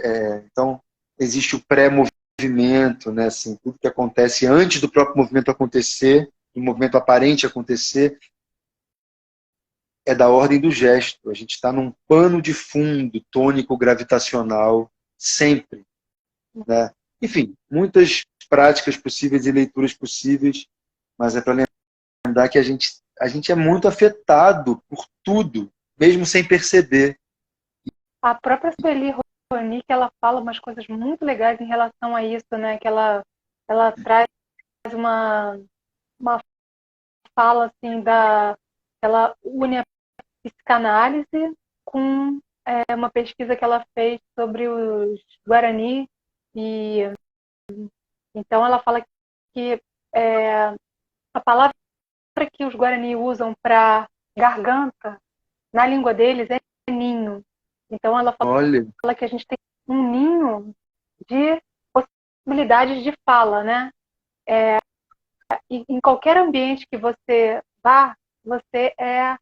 então existe o pré-movimento, né, assim, tudo que acontece antes do próprio movimento acontecer, do movimento aparente acontecer, é da ordem do gesto. A gente está num pano de fundo tônico gravitacional sempre, né? Enfim, muitas práticas possíveis e leituras possíveis, mas é para lembrar que a gente é muito afetado por tudo, mesmo sem perceber. A própria Sueli Ronick, ela fala umas coisas muito legais em relação a isso, né? Que ela traz uma fala assim ela une a psicanálise com uma pesquisa que ela fez sobre os Guarani e então ela fala que a palavra que os Guarani usam para garganta na língua deles é ninho. Então ela Olha, fala que a gente tem um ninho de possibilidades de fala, né? E em qualquer ambiente que você vá, você é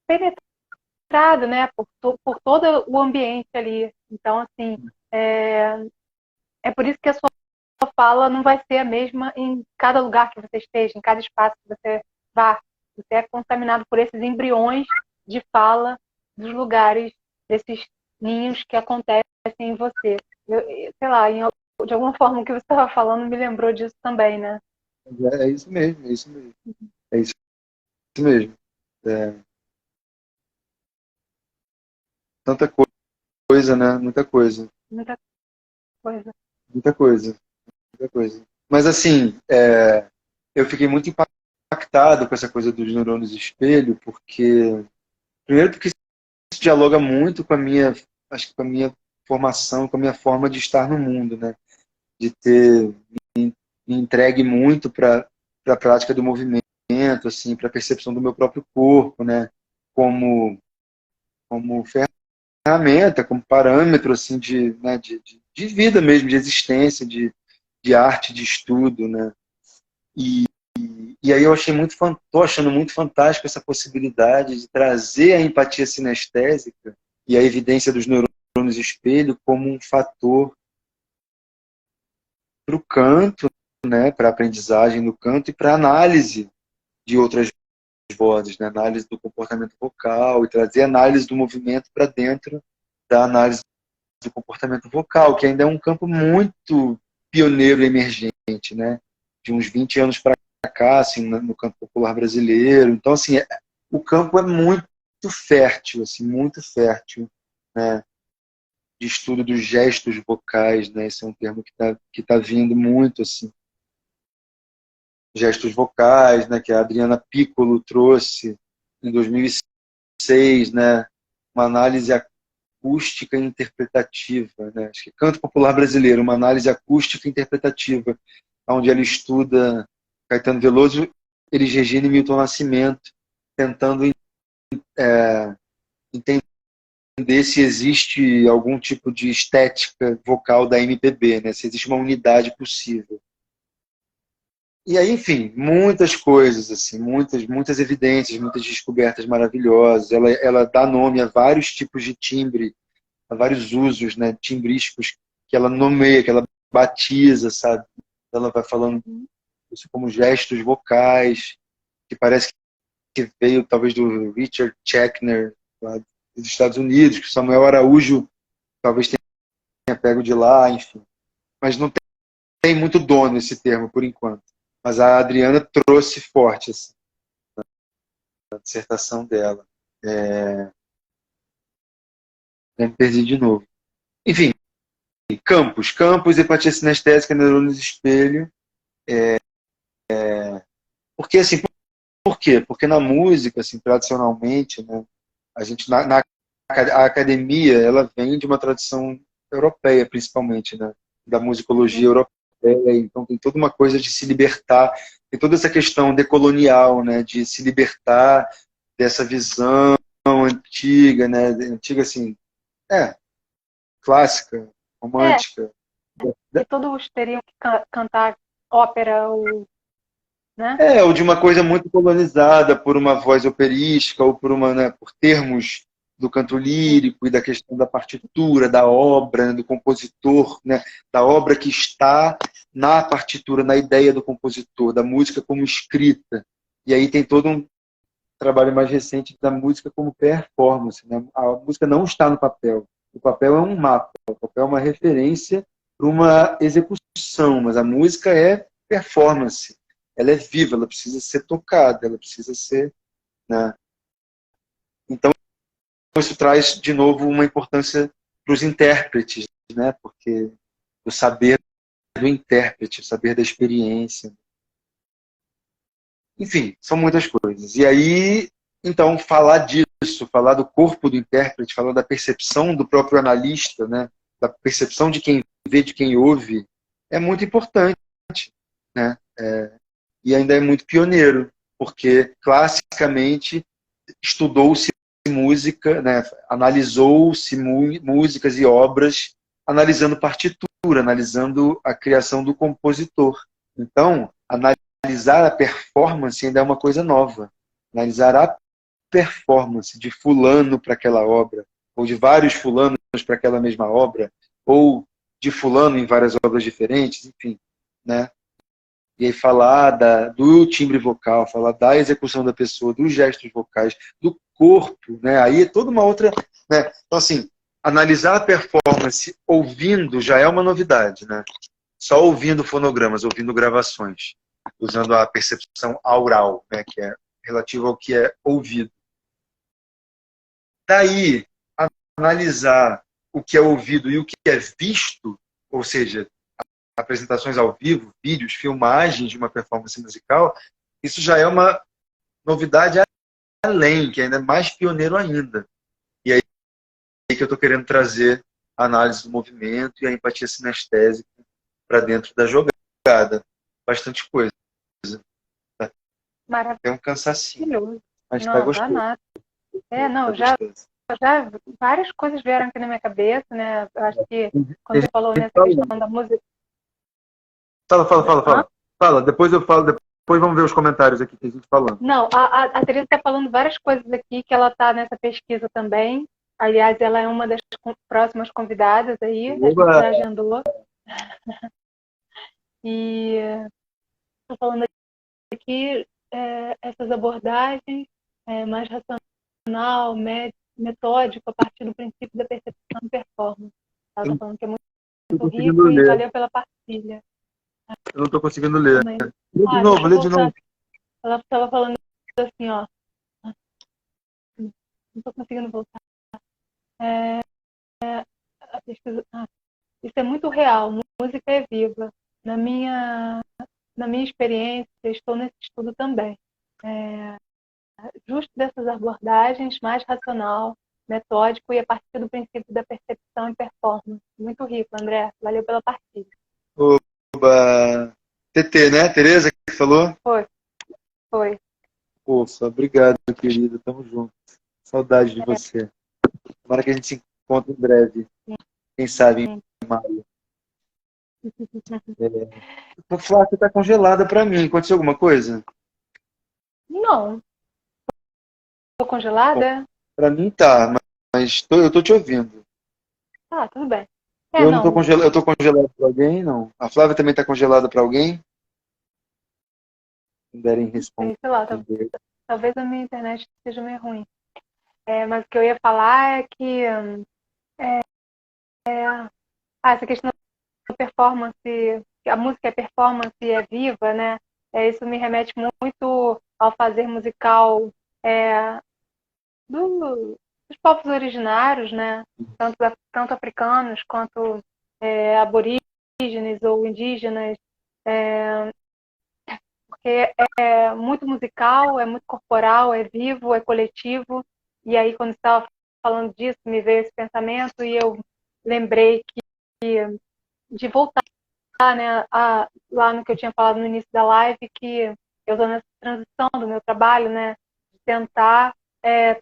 penetrado, né, por todo o ambiente ali. Então, assim, é por isso que a sua fala não vai ser a mesma em cada lugar que você esteja, em cada espaço que você vá. Você é contaminado por esses embriões de fala dos lugares, desses ninhos que acontecem em você. Sei lá, de alguma forma o que você estava falando me lembrou disso também, né? é isso mesmo, é isso mesmo. É isso mesmo. É, tanta coisa, né? Muita coisa. Muita coisa. Muita coisa. Muita coisa. Mas assim, eu fiquei muito impactado com essa coisa dos neurônios espelho, porque primeiro porque isso dialoga muito com a minha, acho que com a minha formação, com a minha forma de estar no mundo, né? De ter me entregue muito para a prática do movimento, assim, para a percepção do meu próprio corpo, né? Como ferramenta, como parâmetro assim de, né, de vida mesmo, de existência, de arte, de estudo, né? E aí eu achei tô achando muito fantástico essa possibilidade de trazer a empatia sinestésica e a evidência dos neurônios espelho como um fator para o canto, né, para a aprendizagem do canto e para a análise de outras vozes, né, análise do comportamento vocal e trazer análise do movimento para dentro da análise do comportamento vocal, que ainda é um campo muito pioneiro e emergente, né, de uns 20 anos para cá, assim, no campo popular brasileiro. Então, assim, o campo é muito fértil, assim, muito fértil, né, de estudo dos gestos vocais, né, esse é um termo que tá vindo muito, assim, gestos vocais, né, que a Adriana Piccolo trouxe em 2006, né, uma análise acústica e interpretativa, né, acho que Canto Popular Brasileiro, uma análise acústica e interpretativa, onde ela estuda Caetano Veloso, Elis Regina e Milton Nascimento, tentando entender se existe algum tipo de estética vocal da MPB, né, se existe uma unidade possível. E aí, enfim, muitas coisas, assim, muitas evidências, muitas descobertas maravilhosas. Ela dá nome a vários tipos de timbre, a vários usos, né, timbrísticos que ela nomeia, que ela batiza, sabe? Ela vai falando isso como gestos vocais, que parece que veio talvez do Richard Schechner, lá dos Estados Unidos, que Samuel Araújo talvez tenha pego de lá, enfim. Mas não tem muito dono esse termo, por enquanto. Mas a Adriana trouxe forte assim, na dissertação dela. Me perdi de novo. Enfim, campos, empatia sinestésica, neurônios espelho. Porque, assim, por quê? Porque na música, assim, tradicionalmente, né, a gente, a academia, ela vem de uma tradição europeia, principalmente, né, da musicologia europeia, então tem toda uma coisa de se libertar, tem toda essa questão decolonial, né, de se libertar dessa visão antiga, né, antiga, assim, clássica, romântica. E todos teriam que cantar ópera, ou, né? Ou de uma coisa muito colonizada por uma voz operística ou por uma, né, por termos do canto lírico e da questão da partitura, da obra, né, do compositor, né, da obra que está na partitura, na ideia do compositor, da música como escrita. E aí tem todo um trabalho mais recente da música como performance, né? A música não está no papel. O papel é um mapa, o papel é uma referência para uma execução, mas a música é performance. Ela é viva, ela precisa ser tocada, ela precisa ser, né? Então isso traz de novo uma importância para os intérpretes, né? Porque o saber do intérprete, o saber da experiência. Enfim, são muitas coisas. E aí, então, falar disso, falar do corpo do intérprete, falar da percepção do próprio analista, né? Da percepção de quem vê, de quem ouve, é muito importante, né? E ainda é muito pioneiro, porque classicamente estudou-se música, né? Analisou-se músicas e obras, analisando partitura, analisando a criação do compositor. Então, analisar a performance ainda é uma coisa nova. Analisar a performance de fulano para aquela obra, ou de vários fulanos para aquela mesma obra, ou de fulano em várias obras diferentes, enfim, né? E aí falar do timbre vocal, falar da execução da pessoa, dos gestos vocais, do corpo, né? Aí é toda uma outra, né? Então, assim, analisar a performance ouvindo já é uma novidade, né? Só ouvindo fonogramas, ouvindo gravações, usando a percepção aural, né? Que é relativo ao que é ouvido. Daí, analisar o que é ouvido e o que é visto, ou seja, apresentações ao vivo, vídeos, filmagens de uma performance musical, isso já é uma novidade além, que ainda é mais pioneiro ainda. E aí que eu estou querendo trazer a análise do movimento e a empatia sinestésica para dentro da jogada. Bastante coisa. Maravilhoso. É um cansacinho, mas tá Não, gostoso. dá nada. Tá Já gostoso. várias coisas vieram aqui na minha cabeça, né? Eu acho que quando Tem você falou gente nessa falando. questão da música. Fala, depois eu falo, depois vamos ver os comentários aqui, tem gente falando. Não, a Teresa está falando várias coisas aqui que ela está nessa pesquisa também. Aliás, ela é uma das próximas convidadas aí, a gente já agendou. E estou falando aqui essas abordagens mais racional, metódico, a partir do princípio da percepção e performance. Ela está falando que é muito rico e valeu pela partilha. Eu não estou conseguindo ler. Também. Lê de novo. Ela estava falando assim, ó. Não estou conseguindo voltar. A pesquisa, isso é muito real. Música é viva. Na minha na minha experiência, estou nesse estudo também. Justo dessas abordagens, mais racional, metódico e a partir do princípio da percepção e performance. Muito rico, André. Valeu pela partilha. Oba! TT, né? Tereza que falou? Foi. Ufa, obrigado, querida. Tamo junto. Saudade de você. Tomara que a gente se encontre em breve. Quem sabe em maio. A Flávia tá congelada pra mim. Aconteceu alguma coisa? Não. Estou congelada? Pra mim tá, mas eu tô te ouvindo. Ah, tudo bem. Eu não Não. tô congelado, eu tô congelado pra alguém, não. A Flávia também tá congelada pra alguém? Não derem responder. Sei lá, talvez a minha internet seja meio ruim. Mas o que eu ia falar é que essa questão da performance, a música é performance e é viva, né? Isso me remete muito ao fazer musical dos povos originários, né? Tanto africanos quanto aborígenes ou indígenas, porque é muito musical, é muito corporal, é vivo, é coletivo. E aí, quando você estava falando disso, me veio esse pensamento e eu lembrei de voltar, né, lá no que eu tinha falado no início da live, que eu estou nessa transição do meu trabalho, né, de tentar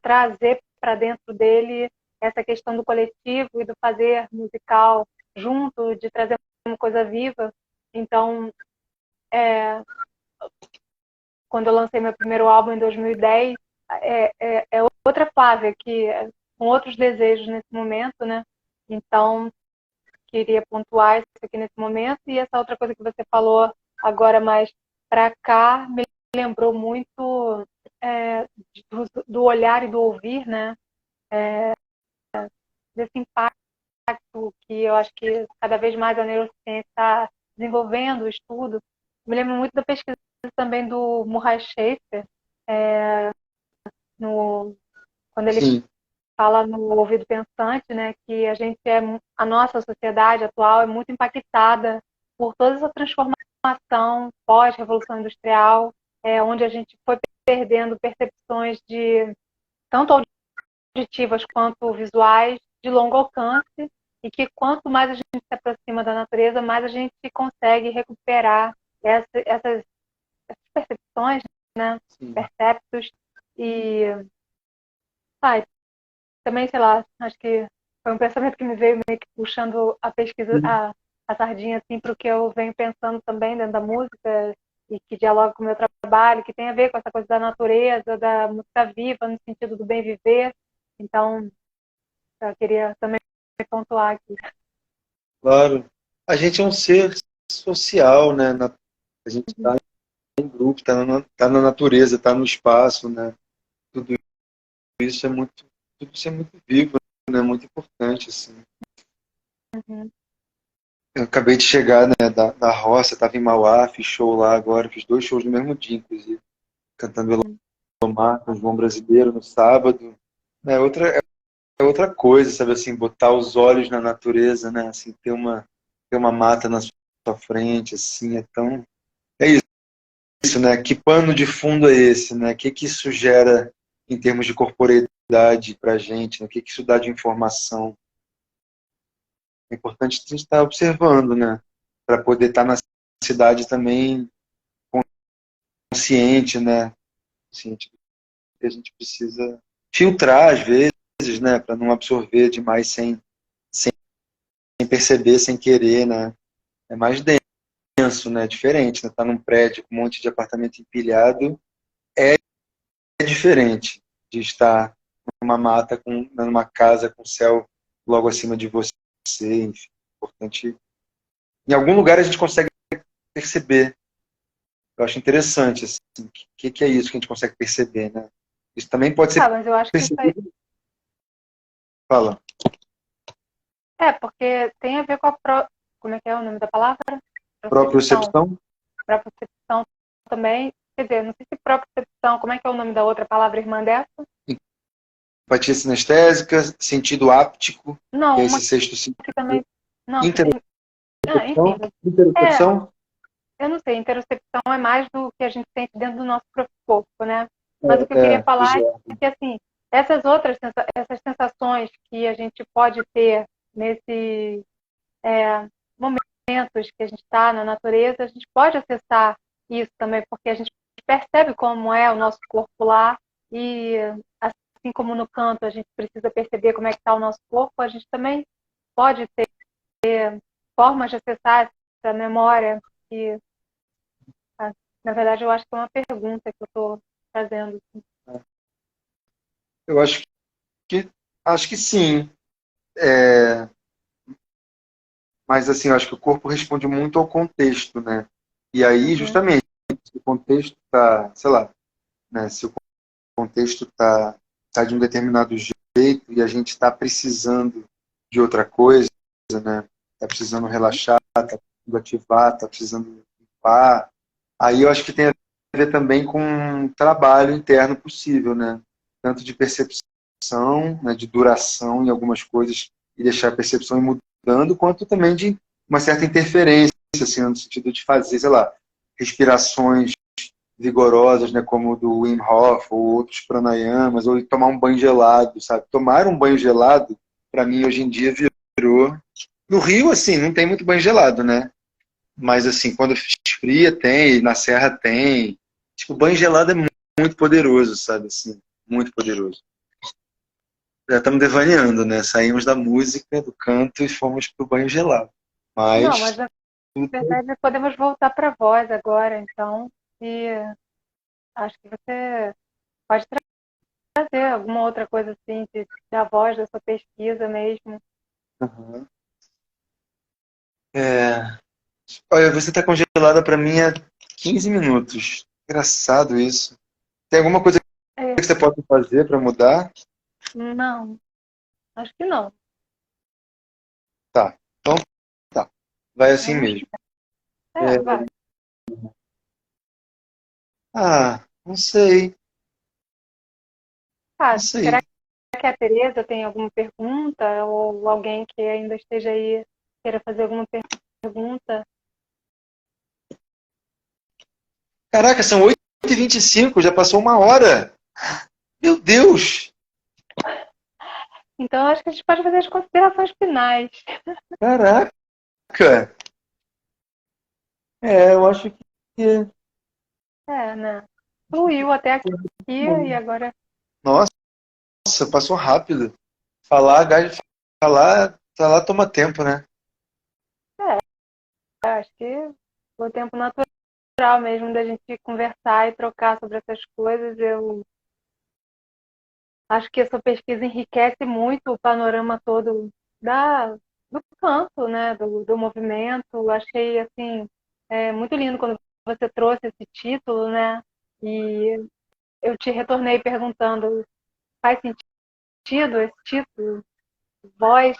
trazer para dentro dele essa questão do coletivo e do fazer musical junto, de trazer uma coisa viva. Então, quando eu lancei meu primeiro álbum em 2010, é outra Flávia, com outros desejos nesse momento, né? Então, queria pontuar isso aqui nesse momento. E essa outra coisa que você falou agora mais para cá, me lembrou muito do olhar e do ouvir, né? Desse impacto que eu acho que cada vez mais a neurociência está desenvolvendo o estudo. Me lembro muito da pesquisa também do Murray Schafer, quando ele Sim. fala no ouvido pensante, né, que a nossa sociedade atual é muito impactada por toda essa transformação pós-revolução industrial, onde a gente foi perdendo percepções tanto auditivas quanto visuais de longo alcance, e que quanto mais a gente se aproxima da natureza, mais a gente consegue recuperar essas percepções, né, perceptos, e também, sei lá, acho que foi um pensamento que me veio meio que puxando a pesquisa, a sardinha, assim, para o que eu venho pensando também dentro da música e que dialoga com o meu trabalho, que tem a ver com essa coisa da natureza, da música viva, no sentido do bem viver. Então, eu queria também pontuar aqui. Claro. A gente é um ser social, né? A gente está em grupo, está na natureza, está no espaço, né? Tudo isso é muito vivo, né? Muito importante, assim. Eu acabei de chegar, né, da roça, estava em Mauá, fiz show lá agora, fiz 2 shows no mesmo dia, inclusive. Cantando Elomar com o João Brasileiro no sábado. É outra coisa, sabe, assim, botar os olhos na natureza, né, assim, ter uma mata na sua frente, assim, é isso, né, que pano de fundo é esse, né, o que isso gera em termos de corporeidade pra gente, né? O que isso dá de informação. É importante a gente estar observando, né, para poder estar na cidade também consciente, né, consciente que a gente precisa filtrar às vezes, né, para não absorver demais sem perceber, sem querer, né. É mais denso, né, diferente, né, tá num prédio com um monte de apartamento empilhado, é diferente de estar numa mata, numa casa com o céu logo acima de você, enfim, importante. Em algum lugar a gente consegue perceber. Eu acho interessante, assim, o que é isso que a gente consegue perceber, né? Isso também pode ser Mas eu acho que percebido. Fala. Porque tem a ver com como é que é o nome da palavra? Propriocepção? Propriocepção também. Quer dizer, não sei se propriocepção, como é que é o nome da outra palavra irmã dessa? Empatia sinestésica, sentido áptico, Não, que é esse sexto sentido. que também. Não, Interocepção? eu não sei, interocepção é mais do que a gente sente dentro do nosso próprio corpo, né? Mas o que eu queria falar é que, assim, essas sensações que a gente pode ter nesse momentos que a gente está na natureza, a gente pode acessar isso também, porque a gente percebe como é o nosso corpo lá e, assim como no canto a gente precisa perceber como é que está o nosso corpo, a gente também pode ter formas de acessar essa memória e, na verdade, eu acho que é uma pergunta que eu estou fazendo. Eu acho que sim. É, mas assim, eu acho que o corpo responde muito ao contexto, né? E aí, justamente, se o contexto está, sei lá, né? Se o contexto tá de um determinado jeito e a gente está precisando de outra coisa, né? Está precisando relaxar, está precisando ativar, está precisando limpar. Aí eu acho que tem a ver também com um trabalho interno possível, né? Tanto de percepção, né? De duração em algumas coisas e deixar a percepção ir mudando, quanto também de uma certa interferência, assim, no sentido de fazer, sei lá, respirações vigorosas, né, como o do Wim Hof ou outros pranayamas, ou tomar um banho gelado, sabe? Tomar um banho gelado, para mim, hoje em dia, virou... No Rio, assim, não tem muito banho gelado, né? Mas, assim, quando esfria, tem, na serra tem. Tipo, banho gelado é muito poderoso, sabe? Assim, muito poderoso. Já estamos devaneando, né? Saímos da música, do canto e fomos pro banho gelado. Não, Mas... mas na verdade podemos voltar para a voz agora, então, e acho que você pode trazer alguma outra coisa assim da voz, da sua pesquisa mesmo. Uhum. Olha, você está congelada para mim há 15 minutos. Engraçado isso. Tem alguma coisa É, que você pode fazer para mudar? não, acho que não. Tá. Então, tá. Vai assim Vamos, mesmo. É, vai. não sei. Não Ah, será sei. que a Tereza tem alguma pergunta ou alguém que ainda esteja aí queira fazer alguma pergunta? Caraca, são 8h25, já passou 1 hora. Meu Deus! Então acho que a gente pode fazer as considerações finais. Caraca! Eu acho que... Né? Fluiu até aqui e agora. Nossa, passou rápido. Falar toma tempo, né? Acho que o tempo natural mesmo da gente conversar e trocar sobre essas coisas. Eu acho que essa pesquisa enriquece muito o panorama todo do canto, né? Do movimento. Achei assim muito lindo quando você trouxe esse título, né? E eu te retornei perguntando, faz sentido esse título? Voz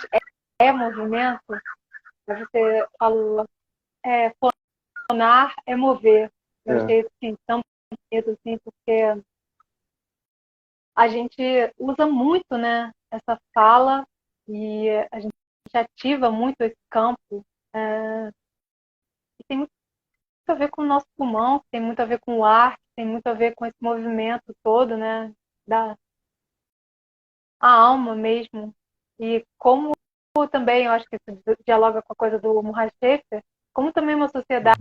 é movimento? Aí você falou, fonar é mover. Eu É. achei assim, tão bonito, assim, porque a gente usa muito, né, essa fala e a gente ativa muito esse campo. E tem muito a ver com o nosso pulmão, tem muito a ver com o ar, tem muito a ver com esse movimento todo, né, da a alma mesmo. E como também, eu acho que isso dialoga com a coisa do Murray Schafer, como também uma sociedade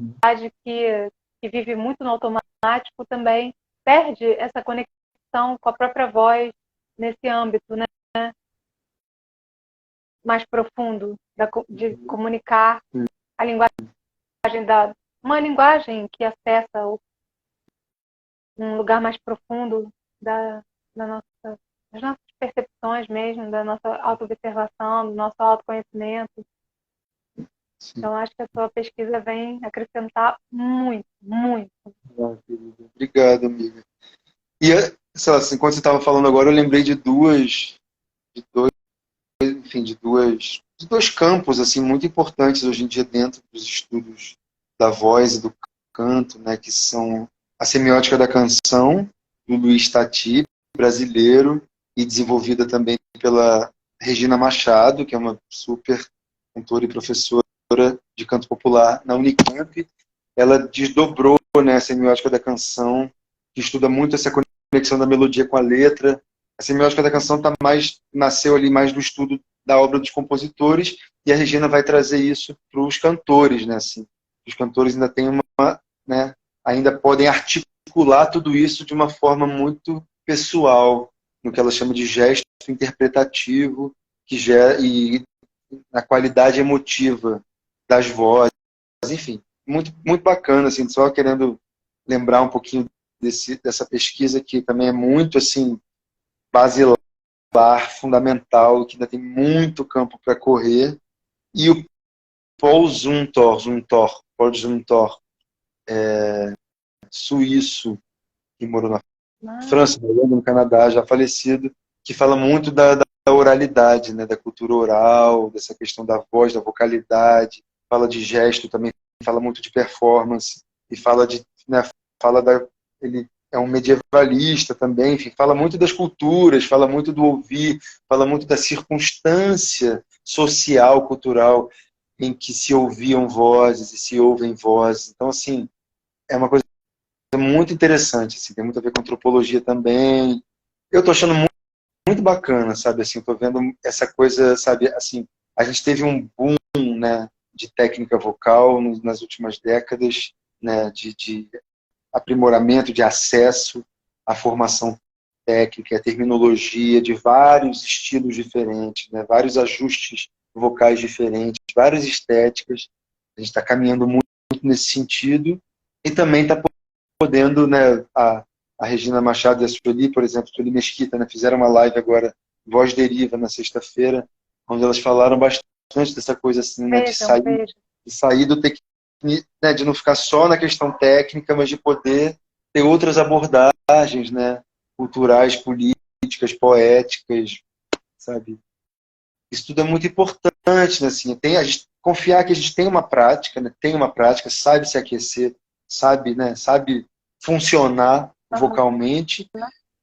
que vive muito no automático também perde essa conexão com a própria voz nesse âmbito, né, mais profundo de comunicar a linguagem uma linguagem que acessa um lugar mais profundo das nossas percepções mesmo, da nossa autoobservação, do nosso autoconhecimento. Sim. Então, acho que a sua pesquisa vem acrescentar muito, muito. Obrigado, amiga. E, sei lá, assim, quando você estava falando agora, eu lembrei de dois campos assim muito importantes hoje em dia dentro dos estudos da voz e do canto, né, que são a semiótica da canção, do Luiz Tati, brasileiro, e desenvolvida também pela Regina Machado, que é uma super cantora e professora de canto popular na Unicamp, ela desdobrou, né, a semiótica da canção, que estuda muito essa conexão da melodia com a letra. A semiótica da canção nasceu ali mais do estudo da obra dos compositores, e a Regina vai trazer isso para os cantores, né, assim. Os cantores ainda têm né, ainda podem articular tudo isso de uma forma muito pessoal, no que ela chama de gesto interpretativo, e a qualidade emotiva das vozes, enfim, muito, muito bacana, assim, só querendo lembrar um pouquinho dessa pesquisa que também é muito, assim, basilar, fundamental, que ainda tem muito campo para correr, e o Paul Zumthor, suíço, que morou na França, no Canadá, já falecido, que fala muito da oralidade, né, da cultura oral, dessa questão da voz, da vocalidade, fala de gesto também, fala muito de performance, e fala né, ele é um medievalista também, enfim, fala muito das culturas, fala muito do ouvir, fala muito da circunstância social, cultural, em que se ouviam vozes e se ouvem vozes. Então, assim, é uma coisa muito interessante, assim, tem muito a ver com antropologia também. Eu tô achando muito, muito bacana, sabe, assim, tô vendo essa coisa, sabe, assim, a gente teve um boom, né, de técnica vocal nas últimas décadas, né, de aprimoramento, de acesso à formação técnica, à terminologia, de vários estilos diferentes, né, vários ajustes vocais diferentes, várias estéticas. A gente está caminhando muito nesse sentido, e também está podendo, né, a Regina Machado e a Sueli, por exemplo, Sueli Mesquita, né, fizeram uma live agora, Voz Deriva, na sexta-feira, onde elas falaram bastante dessa coisa assim, né, de sair do né, de não ficar só na questão técnica, mas de poder ter outras abordagens, né, culturais, políticas, poéticas, sabe? Isso tudo é muito importante, né, assim, a gente confiar que a gente tem uma prática, né, sabe se aquecer, sabe, né, sabe funcionar vocalmente,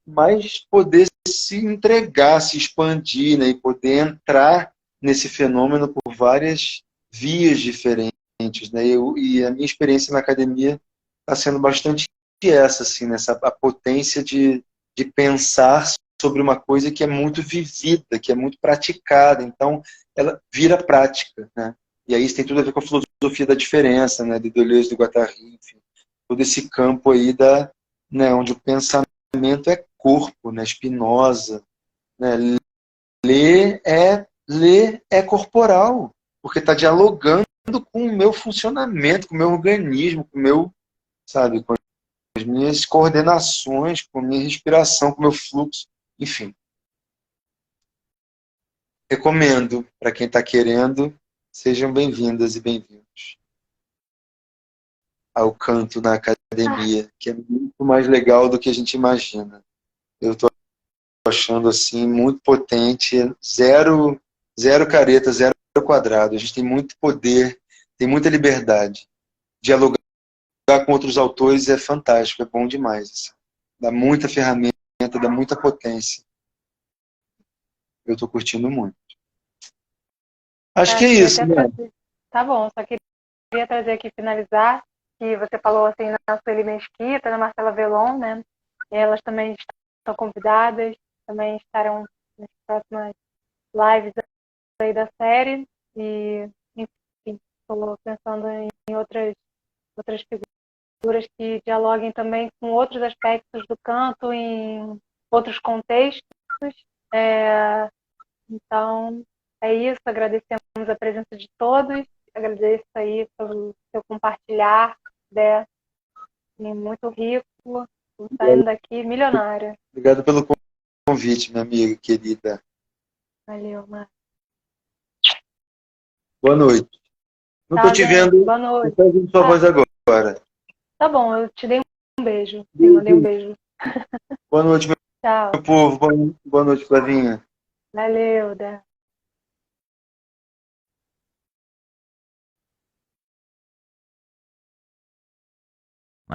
mas poder se entregar, se expandir, né, e poder entrar nesse fenômeno por várias vias diferentes, né, e a minha experiência na academia está sendo bastante essa, assim, nessa a potência de pensar sobre uma coisa que é muito vivida, que é muito praticada, então ela vira prática, né, e aí isso tem tudo a ver com a filosofia da diferença, né, de Deleuze, de Guattari, enfim, todo esse campo aí né, onde o pensamento é corpo, né, Spinoza, né, ler é corporal, porque está dialogando com o meu funcionamento, com o meu organismo, com o meu, sabe, com as minhas coordenações, com a minha respiração, com o meu fluxo, enfim. Recomendo para quem está querendo, sejam bem-vindas e bem-vindos ao canto na academia, que é muito mais legal do que a gente imagina. Eu estou achando assim muito potente, zero careta, zero quadrado. A gente tem muito poder, tem muita liberdade. Dialogar com outros autores é fantástico, é bom demais. Assim. Dá muita ferramenta, dá muita potência. Eu estou curtindo muito. Acho que é isso, né? Tá bom, só queria trazer aqui, finalizar, que você falou assim na Sueli Mesquita, na Marcela Velon, né? Elas também estão convidadas, também estarão nas próximas lives aí da série, e enfim, estou pensando em outras figuras que dialoguem também com outros aspectos do canto, em outros contextos. Então, é isso, agradecemos a presença de todos, agradeço aí pelo seu compartilhar, né? Muito rico, saindo daqui milionária. Obrigado pelo convite, minha amiga querida. Valeu, Marcos. Boa noite. Não estou te vendo. Boa noite. Estou ouvindo sua voz agora. Tá bom, eu te dei um beijo. Te mandei um beijo. Boa noite, meu Tchau. povo. Boa noite, Flavinha. Valeu, Dé.